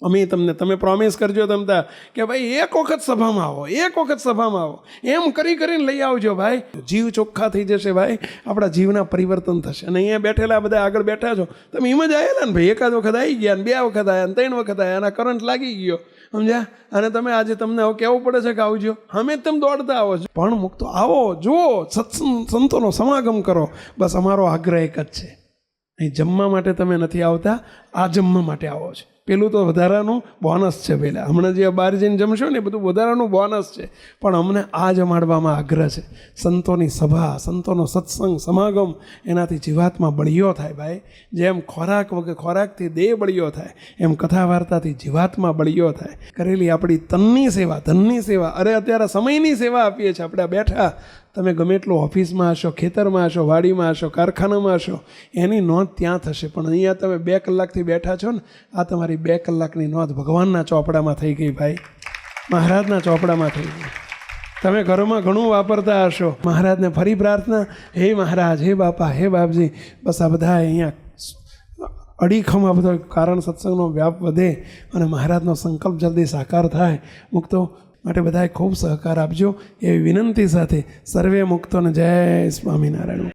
અમે તમે પ્રોમિસ કરજો તમતા કે ભાઈ એક વખત સભામાં આવો, એક વખત સભામાં આવો, એમ કરીને લઈ આવજો ભાઈ. જીવ ચોખ્ખા થઈ જશે ભાઈ, આપણા જીવના પરિવર્તન થશે. અને અહીંયા બેઠેલા બધા આગળ બેઠા છો, તમે એમ જ આવેલા ને ભાઈ, એકાદ વખત આવી ગયા ને, 2 વખત આવ્યા ને, 3 વખત આવ્યા, અને કરંટ લાગી ગયો, સમજ્યા. અને તમે આજે તમને હવે કહેવું પડે છે કે આવજો, અમે તમે દોડતા આવો છો. પણ મુક્તો આવો, જુઓ, સંતોનો સમાગમ કરો. બસ અમારો આગ્રહ એક જ છે, અહીં જમવા માટે તમે નથી આવતા, આ જમવા માટે આવો છો. પેલું તો વધારાનું બોનસ છે. પહેલાં હમણાં જે બહાર જઈને જમશો ને, એ બધું વધારાનું બોનસ છે. પણ અમને આ જમાડવામાં આગ્રહ છે. સંતોની સભા, સંતોનો સત્સંગ સમાગમ, એનાથી જીવાત્મા બળિયો થાય ભાઈ. જેમ ખોરાકથી દેહ બળિયો થાય, એમ કથા વાર્તાથી જીવાત્મા બળિયો થાય. કરેલી આપણી તનની સેવા, ધનની સેવા, અરે અત્યારે સમયની સેવા આપીએ છીએ આપણે બેઠા. તમે ગમે એટલું ઓફિસમાં હશો, ખેતરમાં હશો, વાડીમાં હશો, કારખાનામાં હશો, એની નોંધ ત્યાં થશે. પણ અહીંયા તમે 2 કલાકથી બેઠા છો ને, આ તમારી 2 કલાકની નોંધ ભગવાનના ચોપડામાં થઈ ગઈ ભાઈ, મહારાજના ચોપડામાં થઈ ગઈ. તમે ઘરમાં ઘણું વાપરતા હશો. મહારાજને ફરી પ્રાર્થના, હે મહારાજ, હે બાપા, હે બાપજી, બસ આ બધા અહીંયા અડીખમ આ બધો કારણ સત્સંગનો વ્યાપ વધે અને મહારાજનો સંકલ્પ જલ્દી સાકાર થાય. મુક્તો માટે બધાએ ખૂબ સહકાર આપજો એવી વિનંતી સાથે સર્વે મુક્તોને જય સ્વામિનારાયણ.